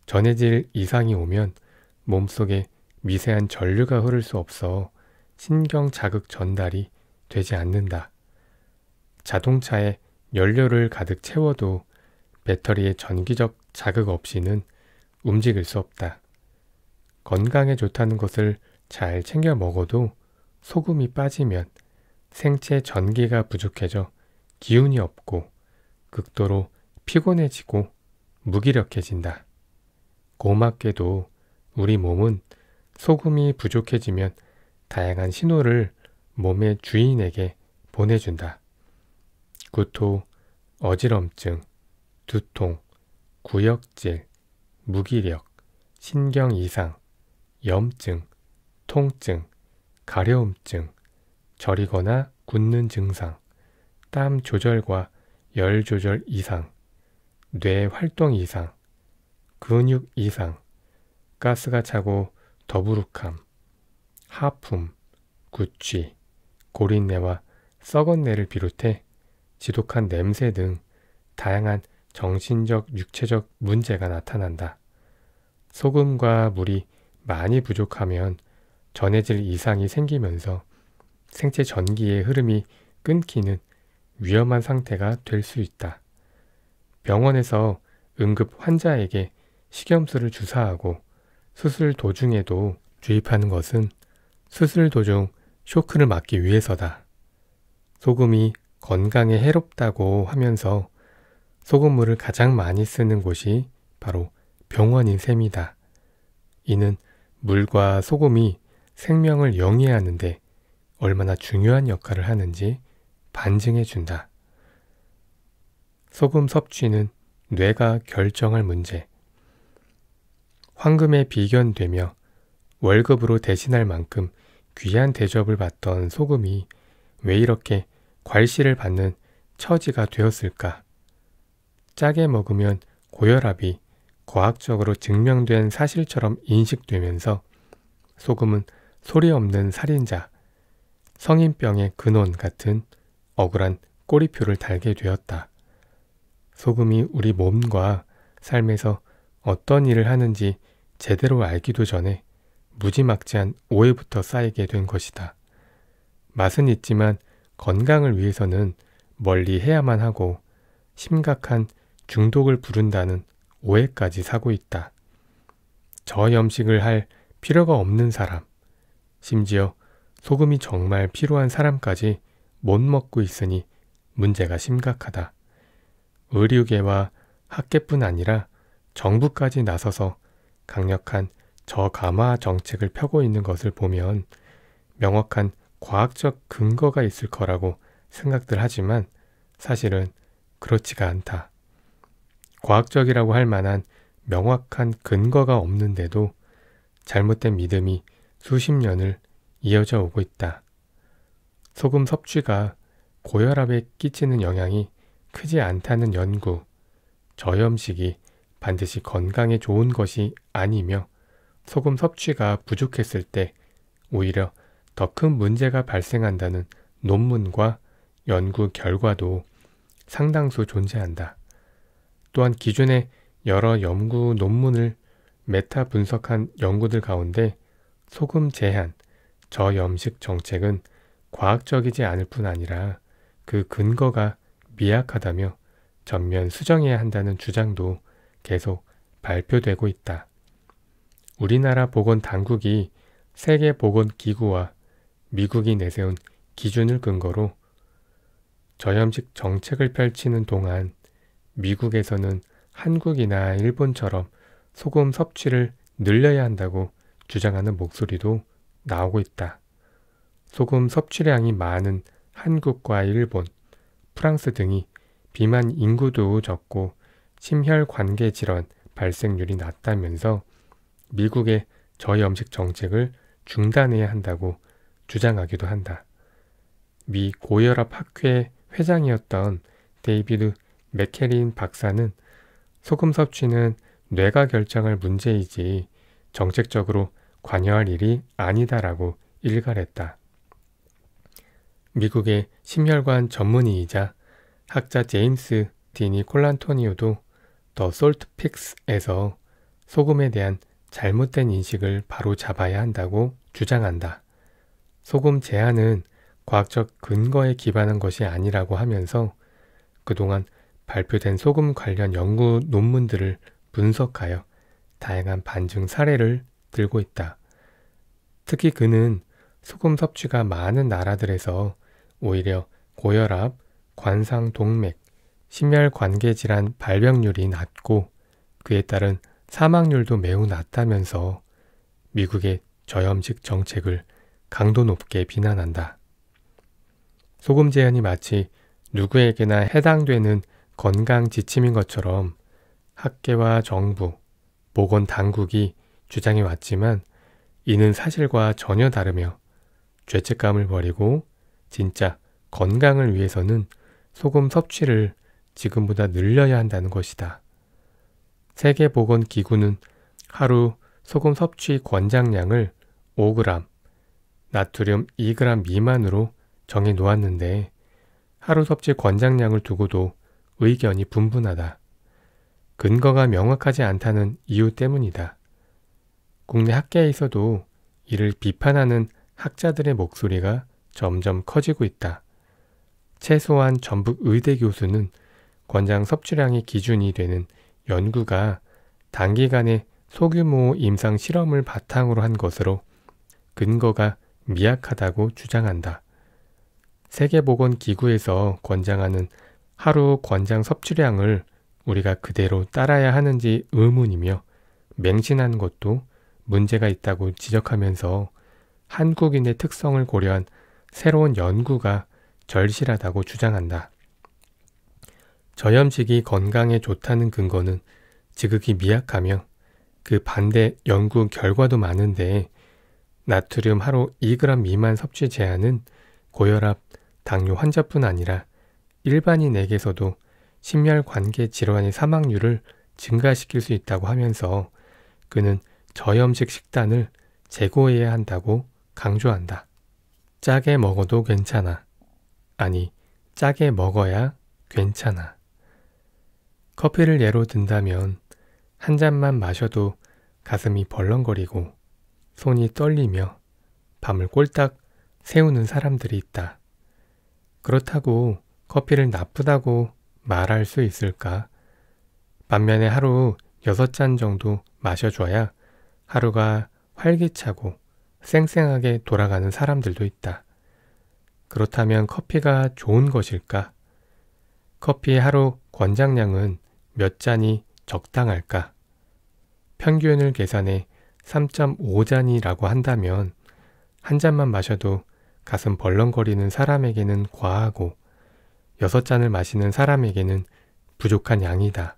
S1: 전해질 이상이 오면 몸속에 미세한 전류가 흐를 수 없어 신경 자극 전달이 되지 않는다. 자동차에 연료를 가득 채워도 배터리의 전기적 자극 없이는 움직일 수 없다. 건강에 좋다는 것을 잘 챙겨 먹어도 소금이 빠지면 생체 전기가 부족해져 기운이 없고 극도로 피곤해지고 무기력해진다. 고맙게도 우리 몸은 소금이 부족해지면 다양한 신호를 몸의 주인에게 보내준다. 구토, 어지럼증, 두통, 구역질, 무기력, 신경 이상, 염증, 통증, 가려움증, 저리거나 굳는 증상, 땀 조절과 열 조절 이상, 뇌 활동 이상, 근육 이상, 가스가 차고 더부룩함, 하품, 구취, 고린내와 썩은 내를 비롯해 지독한 냄새 등 다양한 정신적, 육체적 문제가 나타난다. 소금과 물이 많이 부족하면 전해질 이상이 생기면서 생체 전기의 흐름이 끊기는 위험한 상태가 될 수 있다. 병원에서 응급 환자에게 식염수를 주사하고 수술 도중에도 주입하는 것은 수술 도중 쇼크를 막기 위해서다. 소금이 건강에 해롭다고 하면서 소금물을 가장 많이 쓰는 곳이 바로 병원인 셈이다. 이는 물과 소금이 생명을 영위하는데 얼마나 중요한 역할을 하는지 반증해 준다. 소금 섭취는 뇌가 결정할 문제. 황금에 비견되며 월급으로 대신할 만큼 귀한 대접을 받던 소금이 왜 이렇게 괄시를 받는 처지가 되었을까? 짜게 먹으면 고혈압이 과학적으로 증명된 사실처럼 인식되면서 소금은 소리 없는 살인자, 성인병의 근원 같은 억울한 꼬리표를 달게 되었다. 소금이 우리 몸과 삶에서 어떤 일을 하는지 제대로 알기도 전에 무지막지한 오해부터 쌓이게 된 것이다. 맛은 있지만 건강을 위해서는 멀리 해야만 하고 심각한 중독을 부른다는 오해까지 사고 있다. 저염식을 할 필요가 없는 사람, 심지어 소금이 정말 필요한 사람까지 못 먹고 있으니 문제가 심각하다. 의료계와 학계뿐 아니라 정부까지 나서서 강력한 저감화 정책을 펴고 있는 것을 보면 명확한 과학적 근거가 있을 거라고 생각들 하지만 사실은 그렇지가 않다. 과학적이라고 할 만한 명확한 근거가 없는데도 잘못된 믿음이 수십 년을 이어져 오고 있다. 소금 섭취가 고혈압에 끼치는 영향이 크지 않다는 연구, 저염식이 반드시 건강에 좋은 것이 아니며 소금 섭취가 부족했을 때 오히려 더 큰 문제가 발생한다는 논문과 연구 결과도 상당수 존재한다. 또한 기존의 여러 연구 논문을 메타 분석한 연구들 가운데 소금 제한, 저염식 정책은 과학적이지 않을 뿐 아니라 그 근거가 미약하다며 전면 수정해야 한다는 주장도 계속 발표되고 있다. 우리나라 보건당국이 세계보건기구와 미국이 내세운 기준을 근거로 저염식 정책을 펼치는 동안 미국에서는 한국이나 일본처럼 소금 섭취를 늘려야 한다고 주장하는 목소리도 나오고 있다. 소금 섭취량이 많은 한국과 일본, 프랑스 등이 비만 인구도 적고 심혈관계 질환 발생률이 낮다면서 미국의 저염식 정책을 중단해야 한다고 주장하기도 한다. 미 고혈압 학회 회장이었던 데이비드 맥케린 박사는 소금 섭취는 뇌가 결정할 문제이지 정책적으로 관여할 일이 아니다라고 일갈했다. 미국의 심혈관 전문의이자 학자 제임스 디니 콜란토니오도 더 솔트 픽스에서 소금에 대한 잘못된 인식을 바로 잡아야 한다고 주장한다. 소금 제한은 과학적 근거에 기반한 것이 아니라고 하면서 그동안 발표된 소금 관련 연구 논문들을 분석하여 다양한 반증 사례를 들고 있다. 특히 그는 소금 섭취가 많은 나라들에서 오히려 고혈압, 관상동맥, 심혈관계질환 발병률이 낮고 그에 따른 사망률도 매우 낮다면서 미국의 저염식 정책을 강도 높게 비난한다. 소금 제한이 마치 누구에게나 해당되는 건강 지침인 것처럼 학계와 정부, 보건당국이 주장해 왔지만 이는 사실과 전혀 다르며 죄책감을 버리고 진짜 건강을 위해서는 소금 섭취를 지금보다 늘려야 한다는 것이다. 세계보건기구는 하루 소금 섭취 권장량을 5g, 나트륨 2g 미만으로 정해 놓았는데 하루 섭취 권장량을 두고도 의견이 분분하다. 근거가 명확하지 않다는 이유 때문이다. 국내 학계에서도 이를 비판하는 학자들의 목소리가 점점 커지고 있다. 최소한 전북 의대 교수는 권장 섭취량이 기준이 되는 연구가 단기간에 소규모 임상 실험을 바탕으로 한 것으로 근거가 미약하다고 주장한다. 세계보건기구에서 권장하는 하루 권장 섭취량을 우리가 그대로 따라야 하는지 의문이며 맹신한 것도 문제가 있다고 지적하면서 한국인의 특성을 고려한 새로운 연구가 절실하다고 주장한다. 저염식이 건강에 좋다는 근거는 지극히 미약하며 그 반대 연구 결과도 많은데 나트륨 하루 2g 미만 섭취 제한은 고혈압, 당뇨 환자뿐 아니라 일반인에게서도 심혈관계 질환의 사망률을 증가시킬 수 있다고 하면서 그는 저염식 식단을 재고해야 한다고 강조한다. 짜게 먹어도 괜찮아. 아니, 짜게 먹어야 괜찮아. 커피를 예로 든다면 한 잔만 마셔도 가슴이 벌렁거리고 손이 떨리며 밤을 꼴딱 새우는 사람들이 있다. 그렇다고 커피를 나쁘다고 말할 수 있을까? 반면에 하루 6잔 정도 마셔줘야 하루가 활기차고 쌩쌩하게 돌아가는 사람들도 있다. 그렇다면 커피가 좋은 것일까? 커피의 하루 권장량은 몇 잔이 적당할까? 평균을 계산해 3.5잔이라고 한다면 한 잔만 마셔도 가슴 벌렁거리는 사람에게는 과하고 6잔을 마시는 사람에게는 부족한 양이다.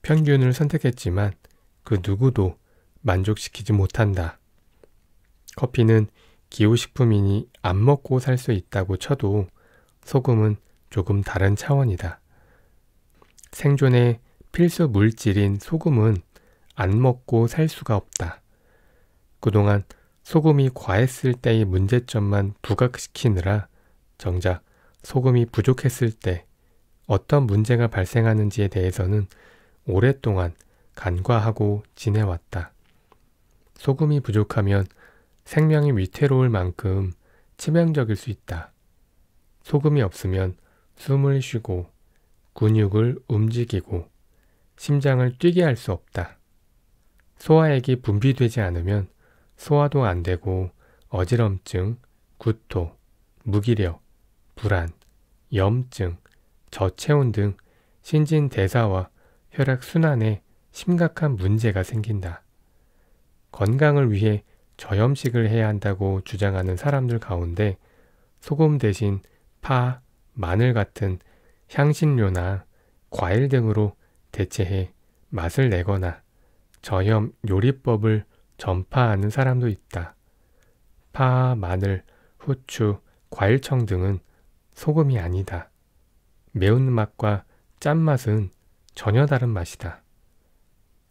S1: 평균을 선택했지만 그 누구도 만족시키지 못한다. 커피는 기호식품이니 안 먹고 살 수 있다고 쳐도 소금은 조금 다른 차원이다. 생존의 필수 물질인 소금은 안 먹고 살 수가 없다. 그동안 소금이 과했을 때의 문제점만 부각시키느라 정작 소금이 부족했을 때 어떤 문제가 발생하는지에 대해서는 오랫동안 간과하고 지내왔다. 소금이 부족하면 생명이 위태로울 만큼 치명적일 수 있다. 소금이 없으면 숨을 쉬고 근육을 움직이고 심장을 뛰게 할 수 없다. 소화액이 분비되지 않으면 소화도 안 되고 어지럼증, 구토, 무기력, 불안, 염증, 저체온 등 신진대사와 혈액순환에 심각한 문제가 생긴다. 건강을 위해 저염식을 해야 한다고 주장하는 사람들 가운데 소금 대신 파, 마늘 같은 향신료나 과일 등으로 대체해 맛을 내거나 저염 요리법을 전파하는 사람도 있다. 파, 마늘, 후추, 과일청 등은 소금이 아니다. 매운맛과 짠맛은 전혀 다른 맛이다.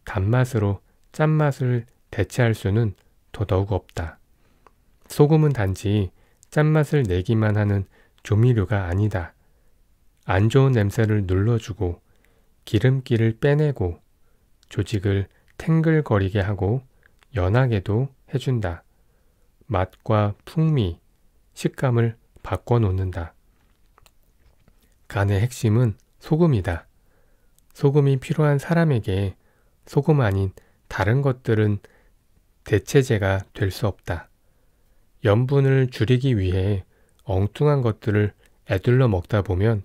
S1: 단맛으로 짠맛을 대체할 수는 더더욱 없다. 소금은 단지 짠맛을 내기만 하는 조미료가 아니다. 안 좋은 냄새를 눌러주고 기름기를 빼내고 조직을 탱글거리게 하고 연하게도 해준다. 맛과 풍미, 식감을 바꿔놓는다. 간의 핵심은 소금이다. 소금이 필요한 사람에게 소금 아닌 다른 것들은 대체제가 될 수 없다. 염분을 줄이기 위해 엉뚱한 것들을 애둘러 먹다 보면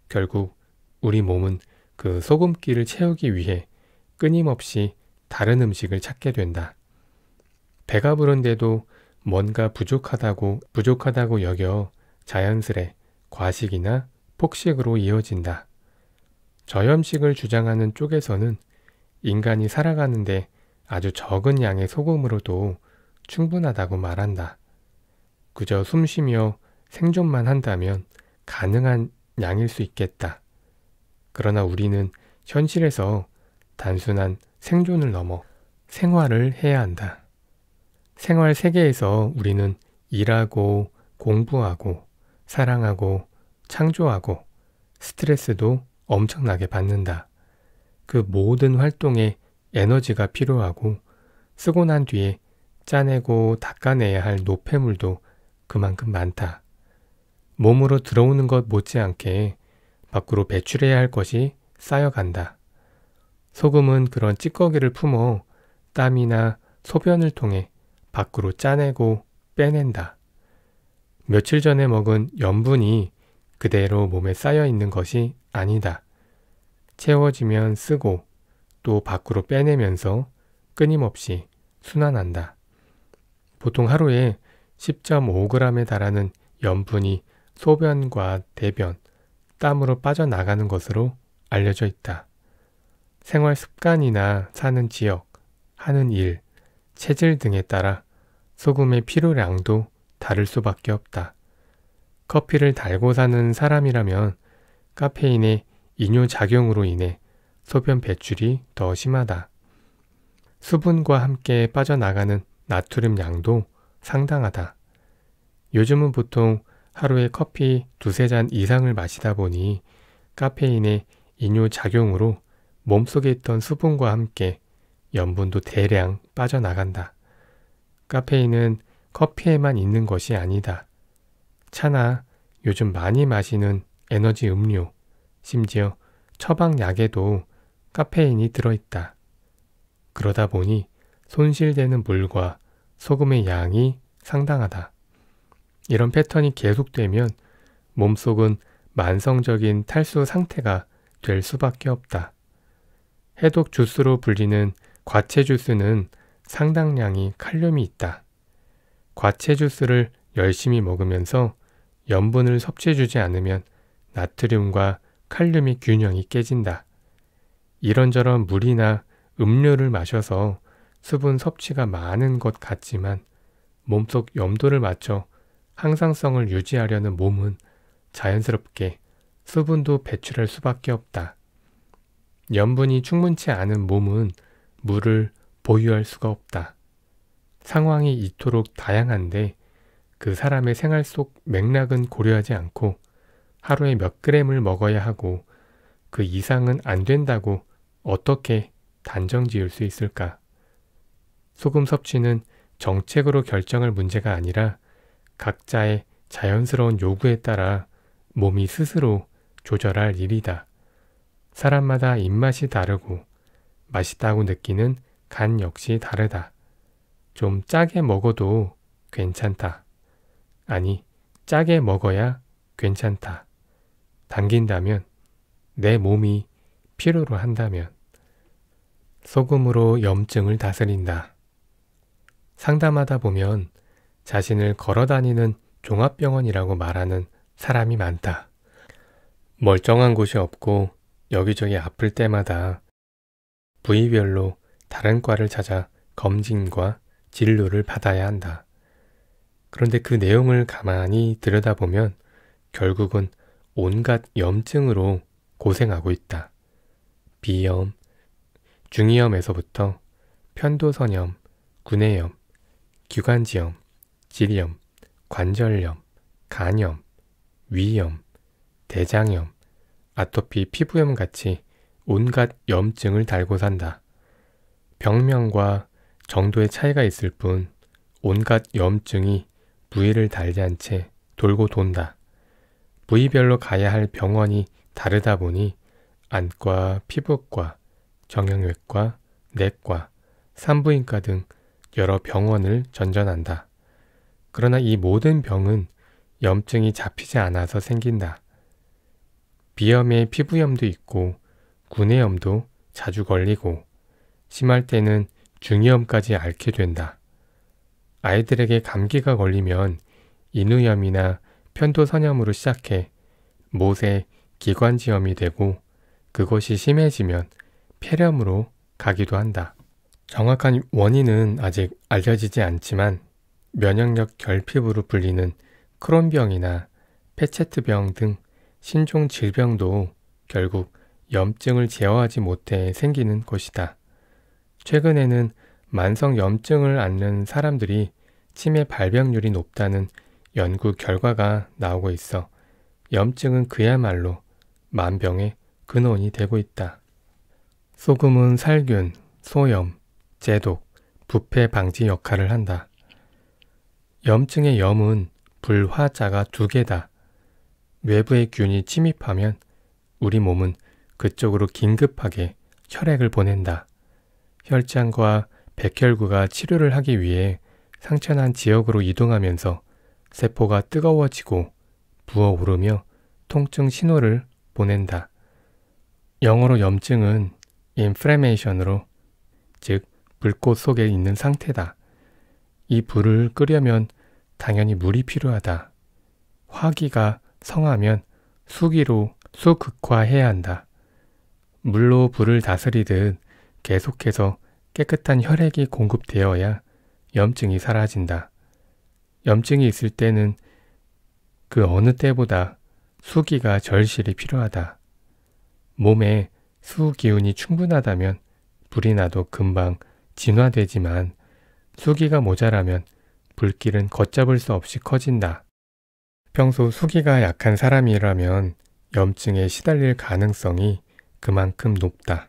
S1: 결국 우리 몸은 그 소금기를 채우기 위해 끊임없이 다른 음식을 찾게 된다. 배가 부른데도 뭔가 부족하다고 여겨 자연스레 과식이나 폭식으로 이어진다. 저염식을 주장하는 쪽에서는 인간이 살아가는데 아주 적은 양의 소금으로도 충분하다고 말한다. 그저 숨쉬며 생존만 한다면 가능한 양일 수 있겠다. 그러나 우리는 현실에서 단순한 생존을 넘어 생활을 해야 한다. 생활 세계에서 우리는 일하고 공부하고 사랑하고 창조하고 스트레스도 엄청나게 받는다. 그 모든 활동에 에너지가 필요하고 쓰고 난 뒤에 짜내고 닦아내야 할 노폐물도 그만큼 많다. 몸으로 들어오는 것 못지않게 밖으로 배출해야 할 것이 쌓여간다. 소금은 그런 찌꺼기를 품어 땀이나 소변을 통해 밖으로 짜내고 빼낸다. 며칠 전에 먹은 염분이 그대로 몸에 쌓여 있는 것이 아니다. 채워지면 쓰고 또 밖으로 빼내면서 끊임없이 순환한다. 보통 하루에 10.5g에 달하는 염분이 소변과 대변, 땀으로 빠져나가는 것으로 알려져 있다. 생활 습관이나 사는 지역, 하는 일, 체질 등에 따라 소금의 필요량도 다를 수밖에 없다. 커피를 달고 사는 사람이라면 카페인의 이뇨작용으로 인해 소변 배출이 더 심하다. 수분과 함께 빠져나가는 나트륨 양도 상당하다. 요즘은 보통 하루에 커피 2-3잔 이상을 마시다 보니 카페인의 이뇨작용으로 몸속에 있던 수분과 함께 염분도 대량 빠져나간다. 카페인은 커피에만 있는 것이 아니다. 차나 요즘 많이 마시는 에너지 음료, 심지어 처방약에도 카페인이 들어있다. 그러다 보니 손실되는 물과 소금의 양이 상당하다. 이런 패턴이 계속되면 몸속은 만성적인 탈수 상태가 될 수밖에 없다. 해독 주스로 불리는 과채 주스는 상당량의 칼륨이 있다. 과채 주스를 열심히 먹으면서 염분을 섭취해주지 않으면 나트륨과 칼륨의 균형이 깨진다. 이런저런 물이나 음료를 마셔서 수분 섭취가 많은 것 같지만 몸속 염도를 맞춰 항상성을 유지하려는 몸은 자연스럽게 수분도 배출할 수밖에 없다. 염분이 충분치 않은 몸은 물을 보유할 수가 없다. 상황이 이토록 다양한데 그 사람의 생활 속 맥락은 고려하지 않고 하루에 몇 그램을 먹어야 하고 그 이상은 안 된다고 어떻게 단정 지을 수 있을까? 소금 섭취는 정책으로 결정할 문제가 아니라 각자의 자연스러운 요구에 따라 몸이 스스로 조절할 일이다. 사람마다 입맛이 다르고 맛있다고 느끼는 간 역시 다르다. 좀 짜게 먹어도 괜찮다. 아니, 짜게 먹어야 괜찮다. 당긴다면, 내 몸이 필요로 한다면. 소금으로 염증을 다스린다. 상담하다 보면 자신을 걸어다니는 종합병원이라고 말하는 사람이 많다. 멀쩡한 곳이 없고 여기저기 아플 때마다 부위별로 다른 과를 찾아 검진과 진료를 받아야 한다. 그런데 그 내용을 가만히 들여다보면 결국은 온갖 염증으로 고생하고 있다. 비염, 중이염에서부터 편도선염, 구내염, 기관지염, 질염, 관절염, 간염, 위염, 대장염, 아토피 피부염 같이 온갖 염증을 달고 산다. 병명과 정도의 차이가 있을 뿐 온갖 염증이 부위를 달리한 채 돌고 돈다. 부위별로 가야 할 병원이 다르다 보니 안과, 피부과, 정형외과, 내과, 산부인과 등 여러 병원을 전전한다. 그러나 이 모든 병은 염증이 잡히지 않아서 생긴다. 비염에 피부염도 있고 구내염도 자주 걸리고 심할 때는 중이염까지 앓게 된다. 아이들에게 감기가 걸리면 인후염이나 편도선염으로 시작해 못에 기관지염이 되고 그것이 심해지면 폐렴으로 가기도 한다. 정확한 원인은 아직 알려지지 않지만 면역력 결핍으로 불리는 크론병이나 페체트병 등 신종 질병도 결국 염증을 제어하지 못해 생기는 것이다. 최근에는 만성 염증을 앓는 사람들이 치매 발병률이 높다는 연구 결과가 나오고 있어 염증은 그야말로 만병의 근원이 되고 있다. 소금은 살균, 소염, 제독, 부패 방지 역할을 한다. 염증의 염은 불화자가 2개다. 외부의 균이 침입하면 우리 몸은 그쪽으로 긴급하게 혈액을 보낸다. 혈장과 백혈구가 치료를 하기 위해 상처난 지역으로 이동하면서 세포가 뜨거워지고 부어오르며 통증 신호를 보낸다. 영어로 염증은 inflammation으로, 즉 불꽃 속에 있는 상태다. 이 불을 끄려면 당연히 물이 필요하다. 화기가 성하면 수기로 수극화해야 한다. 물로 불을 다스리듯 계속해서 깨끗한 혈액이 공급되어야 염증이 사라진다. 염증이 있을 때는 그 어느 때보다 수기가 절실히 필요하다. 몸에 수 기운이 충분하다면 불이 나도 금방 진화되지만 수기가 모자라면 불길은 걷잡을 수 없이 커진다. 평소 수기가 약한 사람이라면 염증에 시달릴 가능성이 그만큼 높다.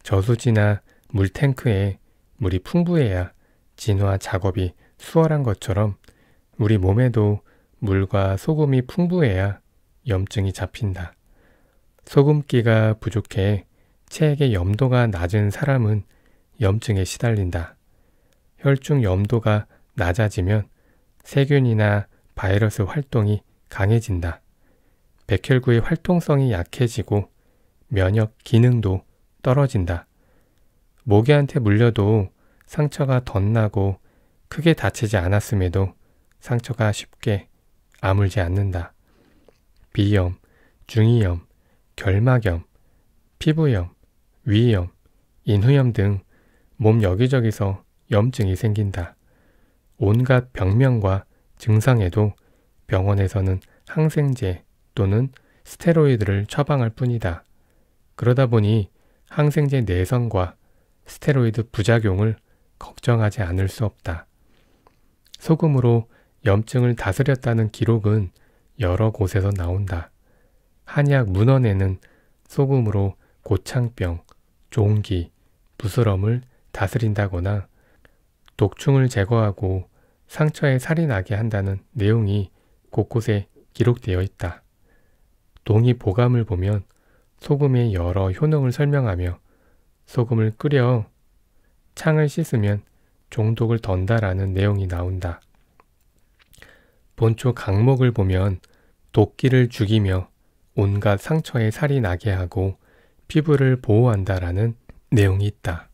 S1: 저수지나 물탱크에 물이 풍부해야 진화 작업이 수월한 것처럼 우리 몸에도 물과 소금이 풍부해야 염증이 잡힌다. 소금기가 부족해 체액의 염도가 낮은 사람은 염증에 시달린다. 혈중 염도가 낮아지면 세균이나 바이러스 활동이 강해진다. 백혈구의 활동성이 약해지고 면역 기능도 떨어진다. 모기한테 물려도 상처가 덧나고 크게 다치지 않았음에도 상처가 쉽게 아물지 않는다. 비염, 중이염, 결막염, 피부염, 위염, 인후염 등 몸 여기저기서 염증이 생긴다. 온갖 병명과 증상에도 병원에서는 항생제 또는 스테로이드를 처방할 뿐이다. 그러다 보니 항생제 내성과 스테로이드 부작용을 걱정하지 않을 수 없다. 소금으로 염증을 다스렸다는 기록은 여러 곳에서 나온다. 한약 문헌에는 소금으로 고창병, 종기, 부스럼을 다스린다거나 독충을 제거하고 상처에 살이 나게 한다는 내용이 곳곳에 기록되어 있다. 동의보감을 보면 소금의 여러 효능을 설명하며 소금을 끓여 창을 씻으면 종독을 던다라는 내용이 나온다. 본초 강목을 보면 독기를 죽이며 온갖 상처에 살이 나게 하고 피부를 보호한다라는 내용이 있다.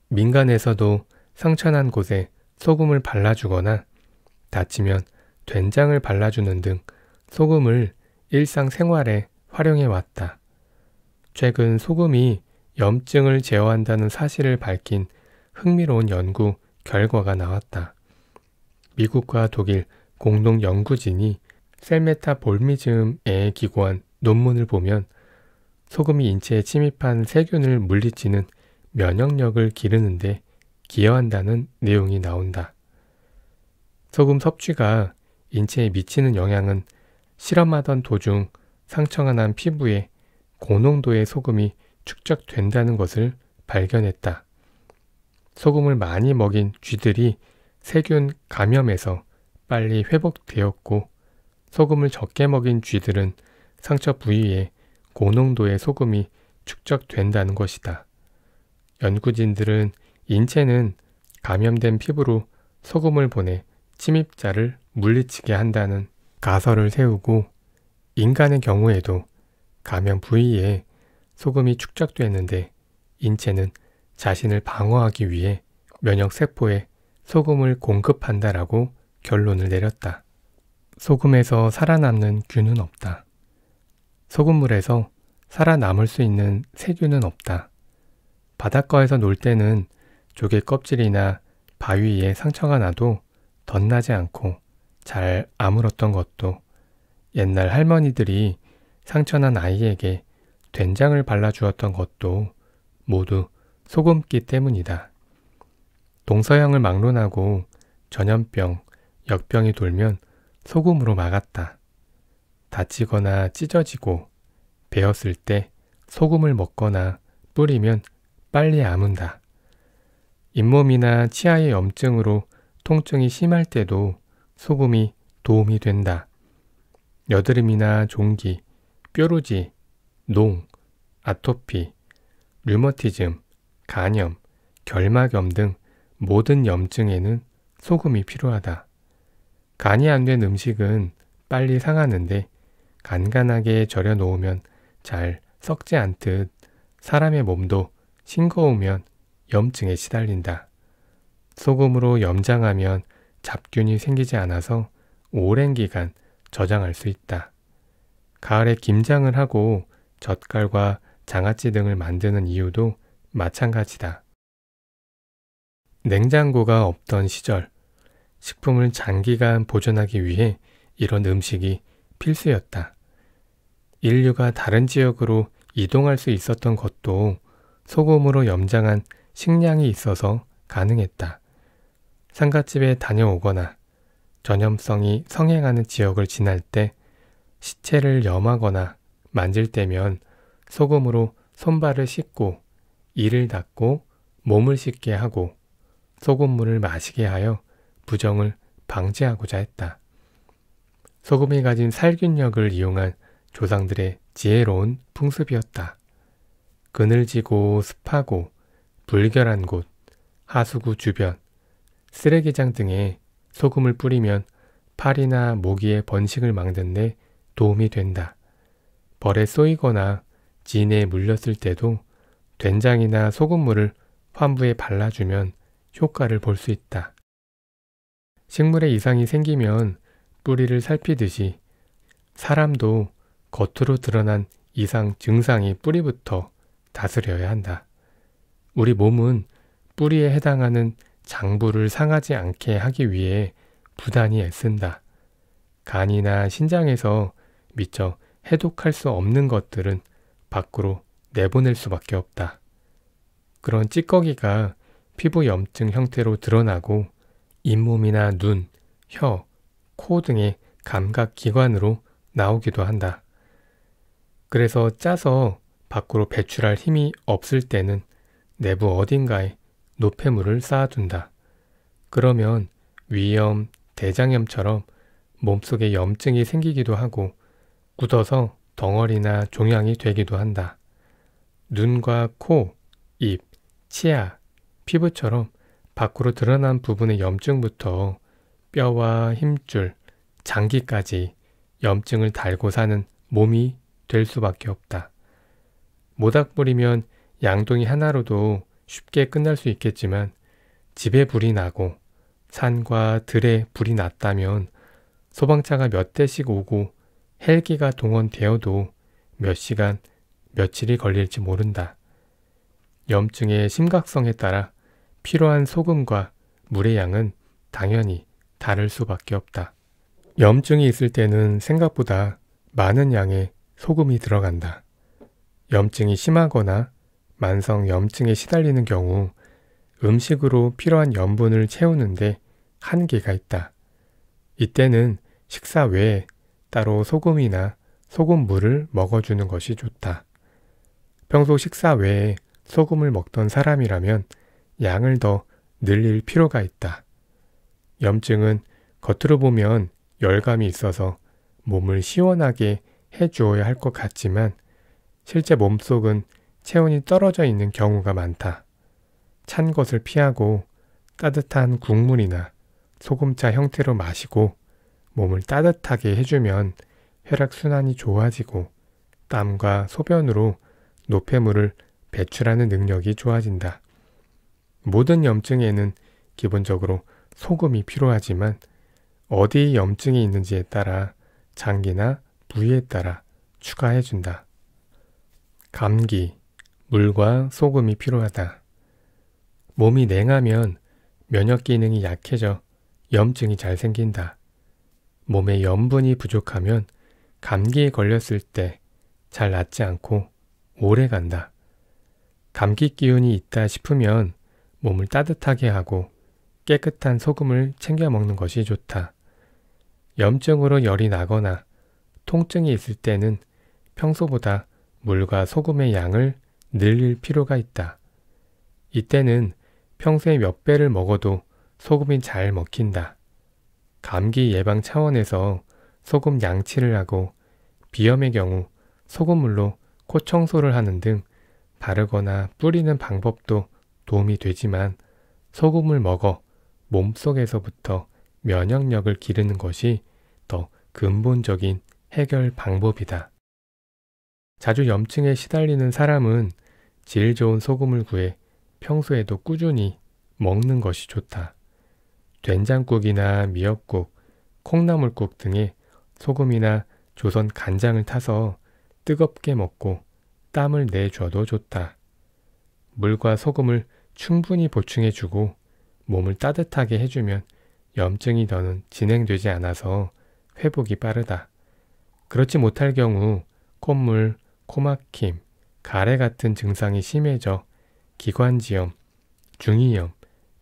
S1: 민간에서도 상처난 곳에 소금을 발라주거나 다치면 된장을 발라주는 등 소금을 일상생활에 활용해 왔다. 최근 소금이 염증을 제어한다는 사실을 밝힌 흥미로운 연구 결과가 나왔다. 미국과 독일 공동 연구진이 셀메타볼미즘에 기고한 논문을 보면 소금이 인체에 침입한 세균을 물리치는 면역력을 기르는데 기여한다는 내용이 나온다. 소금 섭취가 인체에 미치는 영향은 실험하던 도중 상처가 난 피부에 고농도의 소금이 축적된다는 것을 발견했다. 소금을 많이 먹인 쥐들이 세균 감염에서 빨리 회복되었고 소금을 적게 먹인 쥐들은 상처 부위에 고농도의 소금이 축적된다는 것이다. 연구진들은 인체는 감염된 피부로 소금을 보내 침입자를 물리치게 한다는 가설을 세우고 인간의 경우에도 감염 부위에 소금이 축적되는데 인체는 자신을 방어하기 위해 면역세포에 소금을 공급한다라고 결론을 내렸다. 소금에서 살아남는 균은 없다. 소금물에서 살아남을 수 있는 세균은 없다. 바닷가에서 놀 때는 조개 껍질이나 바위에 상처가 나도 덧나지 않고 잘 아물었던 것도 옛날 할머니들이 상처난 아이에게 된장을 발라주었던 것도 모두 소금기 때문이다. 동서양을 막론하고 전염병, 역병이 돌면 소금으로 막았다. 다치거나 찢어지고 베었을 때 소금을 먹거나 뿌리면 빨리 아문다. 잇몸이나 치아의 염증으로 통증이 심할 때도 소금이 도움이 된다. 여드름이나 종기, 뾰루지, 농, 아토피, 류머티즘, 간염, 결막염 등 모든 염증에는 소금이 필요하다. 간이 안 된 음식은 빨리 상하는데 간간하게 절여 놓으면 잘 썩지 않듯 사람의 몸도 싱거우면 염증에 시달린다. 소금으로 염장하면 잡균이 생기지 않아서 오랜 기간 저장할 수 있다. 가을에 김장을 하고 젓갈과 장아찌 등을 만드는 이유도 마찬가지다. 냉장고가 없던 시절, 식품을 장기간 보존하기 위해 이런 음식이 필수였다. 인류가 다른 지역으로 이동할 수 있었던 것도 소금으로 염장한 식량이 있어서 가능했다. 상갓집에 다녀오거나 전염성이 성행하는 지역을 지날 때 시체를 염하거나 만질 때면 소금으로 손발을 씻고 이를 닦고 몸을 씻게 하고 소금물을 마시게 하여 부정을 방지하고자 했다. 소금이 가진 살균력을 이용한 조상들의 지혜로운 풍습이었다. 그늘지고 습하고 불결한 곳, 하수구 주변, 쓰레기장 등에 소금을 뿌리면 팔이나 모기의 번식을 막는 데 도움이 된다. 벌에 쏘이거나 진에 물렸을 때도 된장이나 소금물을 환부에 발라주면 효과를 볼 수 있다. 식물에 이상이 생기면 뿌리를 살피듯이 사람도 겉으로 드러난 이상 증상이 뿌리부터 다스려야 한다. 우리 몸은 뿌리에 해당하는 장부를 상하지 않게 하기 위해 부단히 애쓴다. 간이나 신장에서 미처 해독할 수 없는 것들은 밖으로 내보낼 수밖에 없다. 그런 찌꺼기가 피부 염증 형태로 드러나고 잇몸이나 눈, 혀, 코 등의 감각 기관으로 나오기도 한다. 그래서 짜서 밖으로 배출할 힘이 없을 때는 내부 어딘가에 노폐물을 쌓아둔다. 그러면 위염, 대장염처럼 몸속에 염증이 생기기도 하고 굳어서 덩어리나 종양이 되기도 한다. 눈과 코, 입, 치아, 피부처럼 밖으로 드러난 부분의 염증부터 뼈와 힘줄, 장기까지 염증을 달고 사는 몸이 될 수밖에 없다. 모닥불이면 양동이 하나로도 쉽게 끝날 수 있겠지만 집에 불이 나고 산과 들에 불이 났다면 소방차가 몇 대씩 오고 헬기가 동원되어도 몇 시간, 며칠이 걸릴지 모른다. 염증의 심각성에 따라 필요한 소금과 물의 양은 당연히 다를 수밖에 없다. 염증이 있을 때는 생각보다 많은 양의 소금이 들어간다. 염증이 심하거나 만성 염증에 시달리는 경우 음식으로 필요한 염분을 채우는데 한계가 있다. 이때는 식사 외에 따로 소금이나 소금물을 먹어주는 것이 좋다. 평소 식사 외에 소금을 먹던 사람이라면 양을 더 늘릴 필요가 있다. 염증은 겉으로 보면 열감이 있어서 몸을 시원하게 해주어야 할 것 같지만 실제 몸속은 체온이 떨어져 있는 경우가 많다. 찬 것을 피하고 따뜻한 국물이나 소금차 형태로 마시고 몸을 따뜻하게 해주면 혈액순환이 좋아지고 땀과 소변으로 노폐물을 배출하는 능력이 좋아진다. 모든 염증에는 기본적으로 소금이 필요하지만 어디 염증이 있는지에 따라 장기나 부위에 따라 추가해준다. 감기, 물과 소금이 필요하다. 몸이 냉하면 면역 기능이 약해져 염증이 잘 생긴다. 몸에 염분이 부족하면 감기에 걸렸을 때 잘 낫지 않고 오래 간다. 감기 기운이 있다 싶으면 몸을 따뜻하게 하고 깨끗한 소금을 챙겨 먹는 것이 좋다. 염증으로 열이 나거나 통증이 있을 때는 평소보다 물과 소금의 양을 늘릴 필요가 있다. 이때는 평소에 몇 배를 먹어도 소금이 잘 먹힌다. 감기 예방 차원에서 소금 양치를 하고 비염의 경우 소금물로 코 청소를 하는 등 바르거나 뿌리는 방법도 도움이 되지만 소금을 먹어 몸속에서부터 면역력을 기르는 것이 더 근본적인 해결 방법이다. 자주 염증에 시달리는 사람은 질 좋은 소금을 구해 평소에도 꾸준히 먹는 것이 좋다. 된장국이나 미역국, 콩나물국 등에 소금이나 조선 간장을 타서 뜨겁게 먹고 땀을 내줘도 좋다. 물과 소금을 충분히 보충해주고 몸을 따뜻하게 해주면 염증이 더는 진행되지 않아서 회복이 빠르다. 그렇지 못할 경우 콧물, 코막힘, 가래 같은 증상이 심해져 기관지염, 중이염,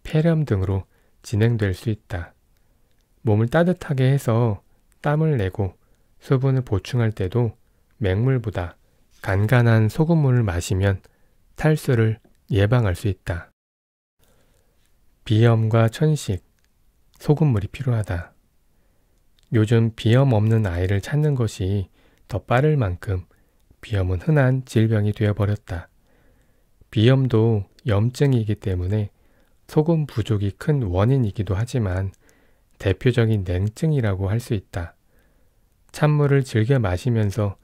S1: 폐렴 등으로 진행될 수 있다. 몸을 따뜻하게 해서 땀을 내고 수분을 보충할 때도 맹물보다 간간한 소금물을 마시면 탈수를 예방할 수 있다. 비염과 천식, 소금물이 필요하다. 요즘 비염 없는 아이를 찾는 것이 더 빠를 만큼 비염은 흔한 질병이 되어버렸다. 비염도 염증이기 때문에 소금 부족이 큰 원인이기도 하지만 대표적인 냉증이라고 할 수 있다. 찬물을 즐겨 마시면서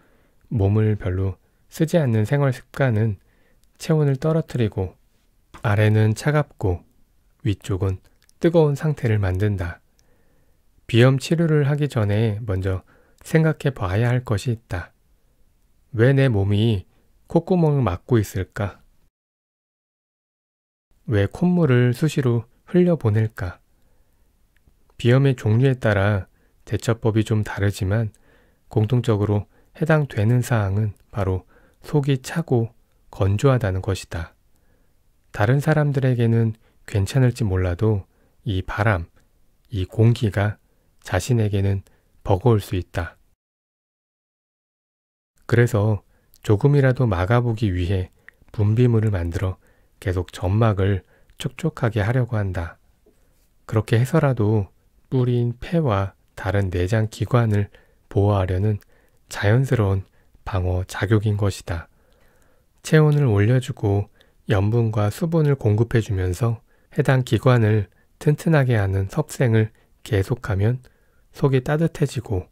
S1: 몸을 별로 쓰지 않는 생활 습관은 체온을 떨어뜨리고 아래는 차갑고 위쪽은 뜨거운 상태를 만든다. 비염 치료를 하기 전에 먼저 생각해 봐야 할 것이 있다. 왜 내 몸이 콧구멍을 막고 있을까? 왜 콧물을 수시로 흘려보낼까? 비염의 종류에 따라 대처법이 좀 다르지만 공통적으로 해당되는 사항은 바로 속이 차고 건조하다는 것이다. 다른 사람들에게는 괜찮을지 몰라도 이 바람, 이 공기가 자신에게는 버거울 수 있다. 그래서 조금이라도 막아보기 위해 분비물을 만들어 계속 점막을 촉촉하게 하려고 한다. 그렇게 해서라도 뿌린 폐와 다른 내장 기관을 보호하려는 자연스러운 방어 작용인 것이다. 체온을 올려주고 염분과 수분을 공급해주면서 해당 기관을 튼튼하게 하는 섭생을 계속하면 속이 따뜻해지고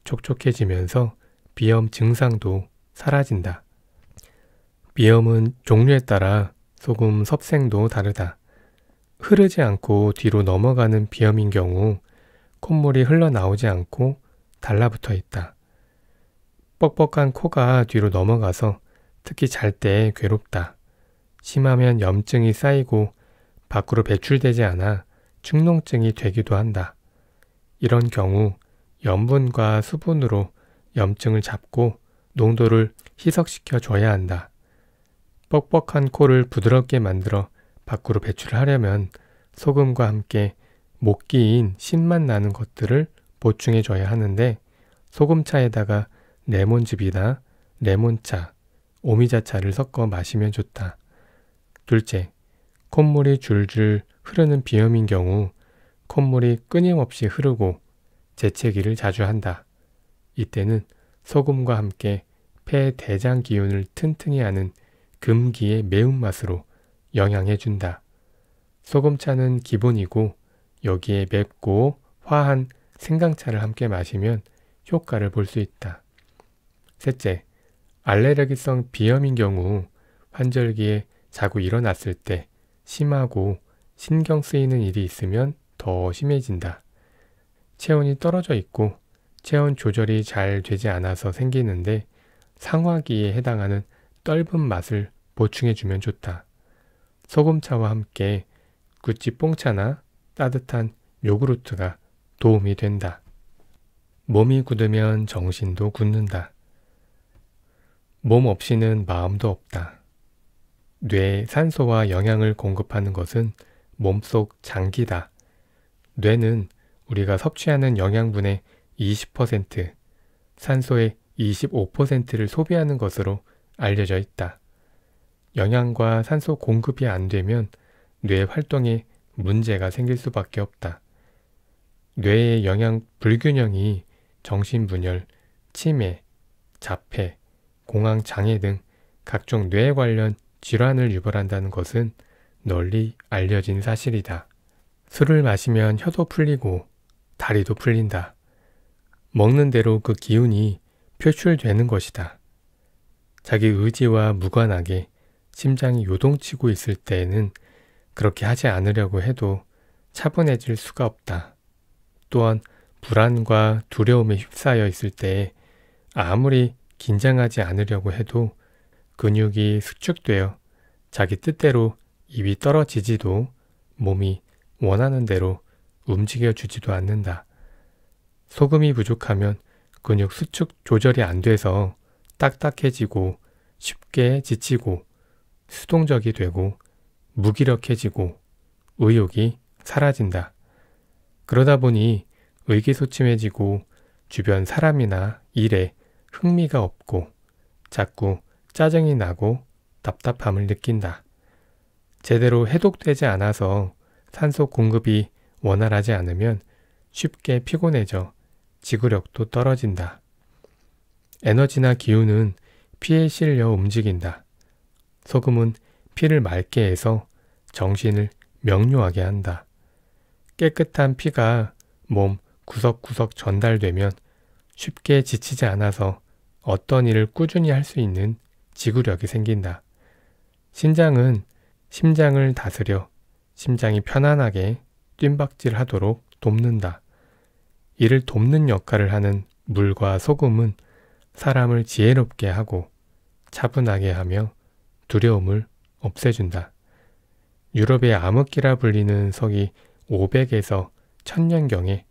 S1: 촉촉해지면서 비염 증상도 사라진다. 비염은 종류에 따라 소금 섭생도 다르다. 흐르지 않고 뒤로 넘어가는 비염인 경우 콧물이 흘러나오지 않고 달라붙어 있다. 뻑뻑한 코가 뒤로 넘어가서 특히 잘 때 괴롭다. 심하면 염증이 쌓이고 밖으로 배출되지 않아 축농증이 되기도 한다. 이런 경우 염분과 수분으로 염증을 잡고 농도를 희석시켜 줘야 한다. 뻑뻑한 코를 부드럽게 만들어 밖으로 배출하려면 소금과 함께 목기인 신맛 나는 것들을 보충해 줘야 하는데 소금차에다가 레몬즙이나 레몬차, 오미자차를 섞어 마시면 좋다. 둘째, 콧물이 줄줄 흐르는 비염인 경우 콧물이 끊임없이 흐르고 재채기를 자주 한다. 이때는 소금과 함께 폐 대장 기운을 튼튼히 하는 금기의 매운맛으로 영양해준다. 소금차는 기본이고 여기에 맵고 화한 생강차를 함께 마시면 효과를 볼 수 있다. 셋째, 알레르기성 비염인 경우 환절기에 자고 일어났을 때 심하고 신경 쓰이는 일이 있으면 더 심해진다. 체온이 떨어져 있고 체온 조절이 잘 되지 않아서 생기는데 상화기에 해당하는 떫은 맛을 보충해주면 좋다. 소금차와 함께 구찌뽕차나 따뜻한 요구르트가 도움이 된다. 몸이 굳으면 정신도 굳는다. 몸 없이는 마음도 없다. 뇌에 산소와 영양을 공급하는 것은 몸속 장기다. 뇌는 우리가 섭취하는 영양분의 20%, 산소의 25%를 소비하는 것으로 알려져 있다. 영양과 산소 공급이 안 되면 뇌 활동에 문제가 생길 수밖에 없다. 뇌의 영양 불균형이 정신분열, 치매, 자폐, 공황장애 등 각종 뇌 관련 질환을 유발한다는 것은 널리 알려진 사실이다. 술을 마시면 혀도 풀리고 다리도 풀린다. 먹는 대로 그 기운이 표출되는 것이다. 자기 의지와 무관하게 심장이 요동치고 있을 때에는 그렇게 하지 않으려고 해도 차분해질 수가 없다. 또한 불안과 두려움에 휩싸여 있을 때에 아무리 긴장하지 않으려고 해도 근육이 수축되어 자기 뜻대로 입이 떨어지지도 몸이 원하는 대로 움직여주지도 않는다. 소금이 부족하면 근육 수축 조절이 안 돼서 딱딱해지고 쉽게 지치고 수동적이 되고 무기력해지고 의욕이 사라진다. 그러다 보니 의기소침해지고 주변 사람이나 일에 흥미가 없고 자꾸 짜증이 나고 답답함을 느낀다. 제대로 해독되지 않아서 산소 공급이 원활하지 않으면 쉽게 피곤해져 지구력도 떨어진다. 에너지나 기운은 피에 실려 움직인다. 소금은 피를 맑게 해서 정신을 명료하게 한다. 깨끗한 피가 몸 구석구석 전달되면 쉽게 지치지 않아서 어떤 일을 꾸준히 할 수 있는 지구력이 생긴다. 신장은 심장을 다스려 심장이 편안하게 뜀박질하도록 돕는다. 이를 돕는 역할을 하는 물과 소금은 사람을 지혜롭게 하고 차분하게 하며 두려움을 없애준다. 유럽의 암흑기라 불리는 서기 500에서 1000년경에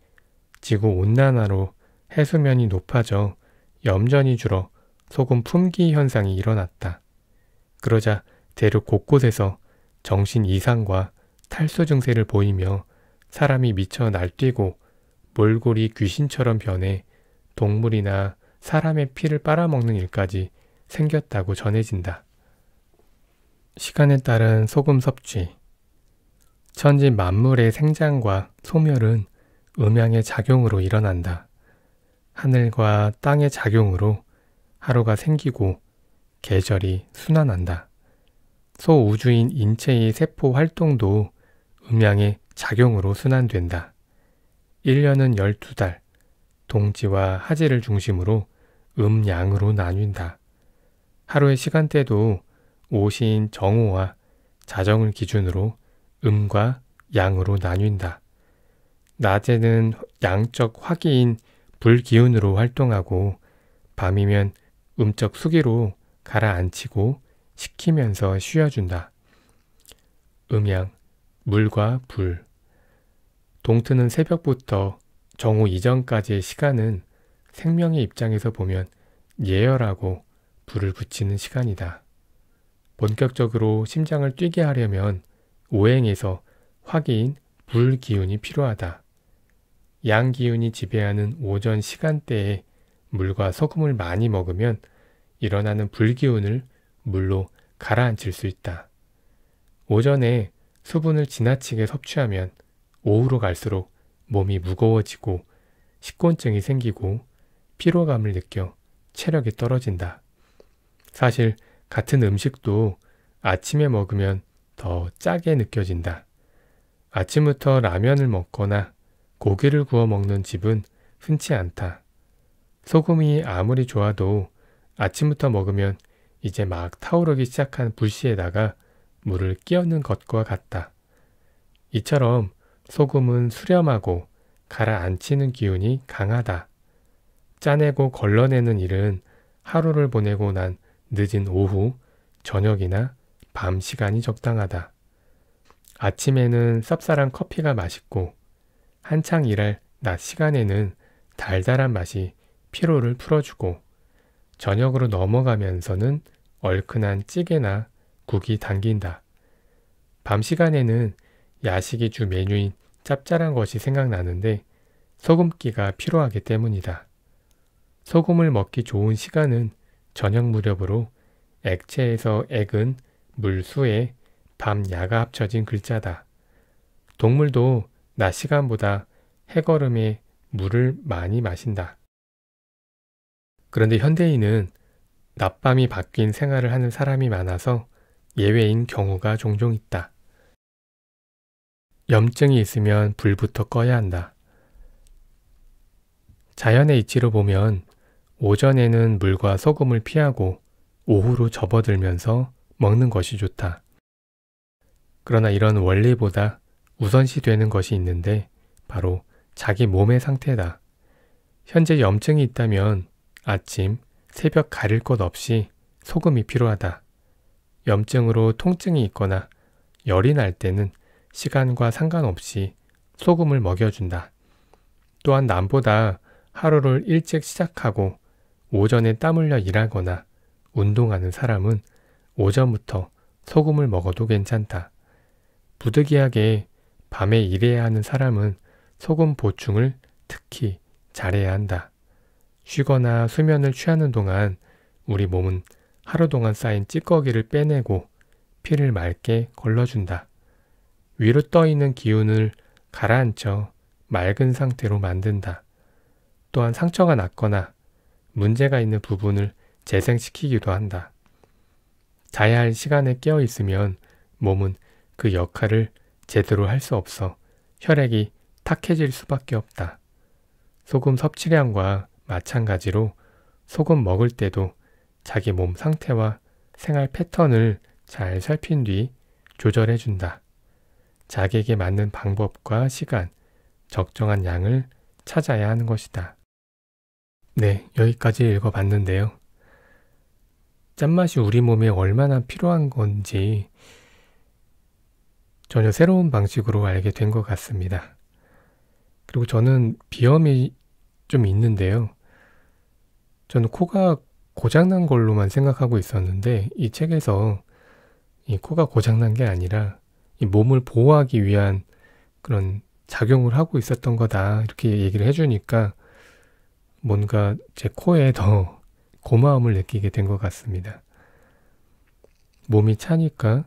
S1: 지구온난화로 해수면이 높아져 염전이 줄어 소금 품귀 현상이 일어났다. 그러자 대륙 곳곳에서 정신 이상과 탈수 증세를 보이며 사람이 미쳐 날뛰고 몰골이 귀신처럼 변해 동물이나 사람의 피를 빨아먹는 일까지 생겼다고 전해진다. 시간에 따른 소금 섭취. 천지 만물의 생장과 소멸은 음양의 작용으로 일어난다. 하늘과 땅의 작용으로 하루가 생기고 계절이 순환한다. 소우주인 인체의 세포 활동도 음양의 작용으로 순환된다. 1년은 12달, 동지와 하지를 중심으로 음양으로 나뉜다. 하루의 시간대도 오시인 정오와 자정을 기준으로 음과 양으로 나뉜다. 낮에는 양적 화기인 불기운으로 활동하고 밤이면 음적 수기로 가라앉히고 식히면서 쉬어준다. 음양, 물과 불. 동트는 새벽부터 정오 이전까지의 시간은 생명의 입장에서 보면 예열하고 불을 붙이는 시간이다. 본격적으로 심장을 뛰게 하려면 오행에서 화기인 불기운이 필요하다. 양기운이 지배하는 오전 시간대에 물과 소금을 많이 먹으면 일어나는 불기운을 물로 가라앉힐 수 있다. 오전에 수분을 지나치게 섭취하면 오후로 갈수록 몸이 무거워지고 식곤증이 생기고 피로감을 느껴 체력이 떨어진다. 사실 같은 음식도 아침에 먹으면 더 짜게 느껴진다. 아침부터 라면을 먹거나 고기를 구워 먹는 집은 흔치 않다. 소금이 아무리 좋아도 아침부터 먹으면 이제 막 타오르기 시작한 불씨에다가 물을 끼얹는 것과 같다. 이처럼 소금은 수렴하고 가라앉히는 기운이 강하다. 짜내고 걸러내는 일은 하루를 보내고 난 늦은 오후, 저녁이나 밤 시간이 적당하다. 아침에는 쌉쌀한 커피가 맛있고 한창 일할 낮 시간에는 달달한 맛이 피로를 풀어주고 저녁으로 넘어가면서는 얼큰한 찌개나 국이 당긴다. 밤 시간에는 야식이 주 메뉴인 짭짤한 것이 생각나는데 소금기가 필요하기 때문이다. 소금을 먹기 좋은 시간은 저녁 무렵으로 액체에서 액은 물수에 밤 야가 합쳐진 글자다. 동물도 낮 시간보다 해거름에 물을 많이 마신다. 그런데 현대인은 낮밤이 바뀐 생활을 하는 사람이 많아서 예외인 경우가 종종 있다. 염증이 있으면 불부터 꺼야 한다. 자연의 이치로 보면 오전에는 물과 소금을 피하고 오후로 접어들면서 먹는 것이 좋다. 그러나 이런 원리보다 우선시되는 것이 있는데 바로 자기 몸의 상태다. 현재 염증이 있다면 아침, 새벽 가릴 것 없이 소금이 필요하다. 염증으로 통증이 있거나 열이 날 때는 시간과 상관없이 소금을 먹여준다. 또한 남보다 하루를 일찍 시작하고 오전에 땀 흘려 일하거나 운동하는 사람은 오전부터 소금을 먹어도 괜찮다. 부득이하게 밤에 일해야 하는 사람은 소금 보충을 특히 잘해야 한다. 쉬거나 수면을 취하는 동안 우리 몸은 하루 동안 쌓인 찌꺼기를 빼내고 피를 맑게 걸러준다. 위로 떠있는 기운을 가라앉혀 맑은 상태로 만든다. 또한 상처가 났거나 문제가 있는 부분을 재생시키기도 한다. 자야 할 시간에 깨어 있으면 몸은 그 역할을 제대로 할 수 없어 혈액이 탁해질 수밖에 없다. 소금 섭취량과 마찬가지로 소금 먹을 때도 자기 몸 상태와 생활 패턴을 잘 살핀 뒤 조절해준다. 자기에게 맞는 방법과 시간, 적정한 양을 찾아야 하는 것이다. 네, 여기까지 읽어봤는데요. 짠맛이 우리 몸에 얼마나 필요한 건지 전혀 새로운 방식으로 알게 된 것 같습니다. 그리고 저는 비염이 좀 있는데요. 저는 코가 고장난 걸로만 생각하고 있었는데 이 책에서 이 코가 고장난 게 아니라 이 몸을 보호하기 위한 그런 작용을 하고 있었던 거다 이렇게 얘기를 해주니까 뭔가 제 코에 더 고마움을 느끼게 된 것 같습니다. 몸이 차니까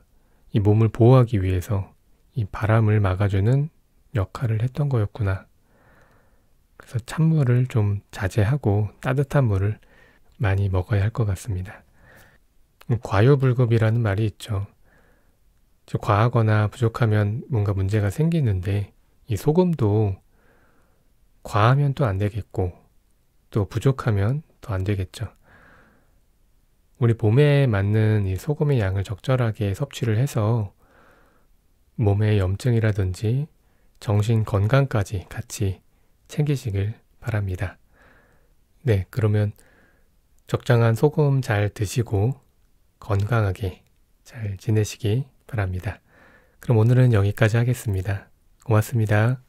S1: 이 몸을 보호하기 위해서 이 바람을 막아주는 역할을 했던 거였구나. 그래서 찬물을 좀 자제하고 따뜻한 물을 많이 먹어야 할 것 같습니다. 과유불급이라는 말이 있죠. 과하거나 부족하면 뭔가 문제가 생기는데 이 소금도 과하면 또 안 되겠고 또 부족하면 더 안 되겠죠. 우리 몸에 맞는 이 소금의 양을 적절하게 섭취를 해서 몸의 염증이라든지 정신 건강까지 같이 챙기시길 바랍니다. 네, 그러면 적당한 소금 잘 드시고 건강하게 잘 지내시기 바랍니다. 그럼 오늘은 여기까지 하겠습니다. 고맙습니다.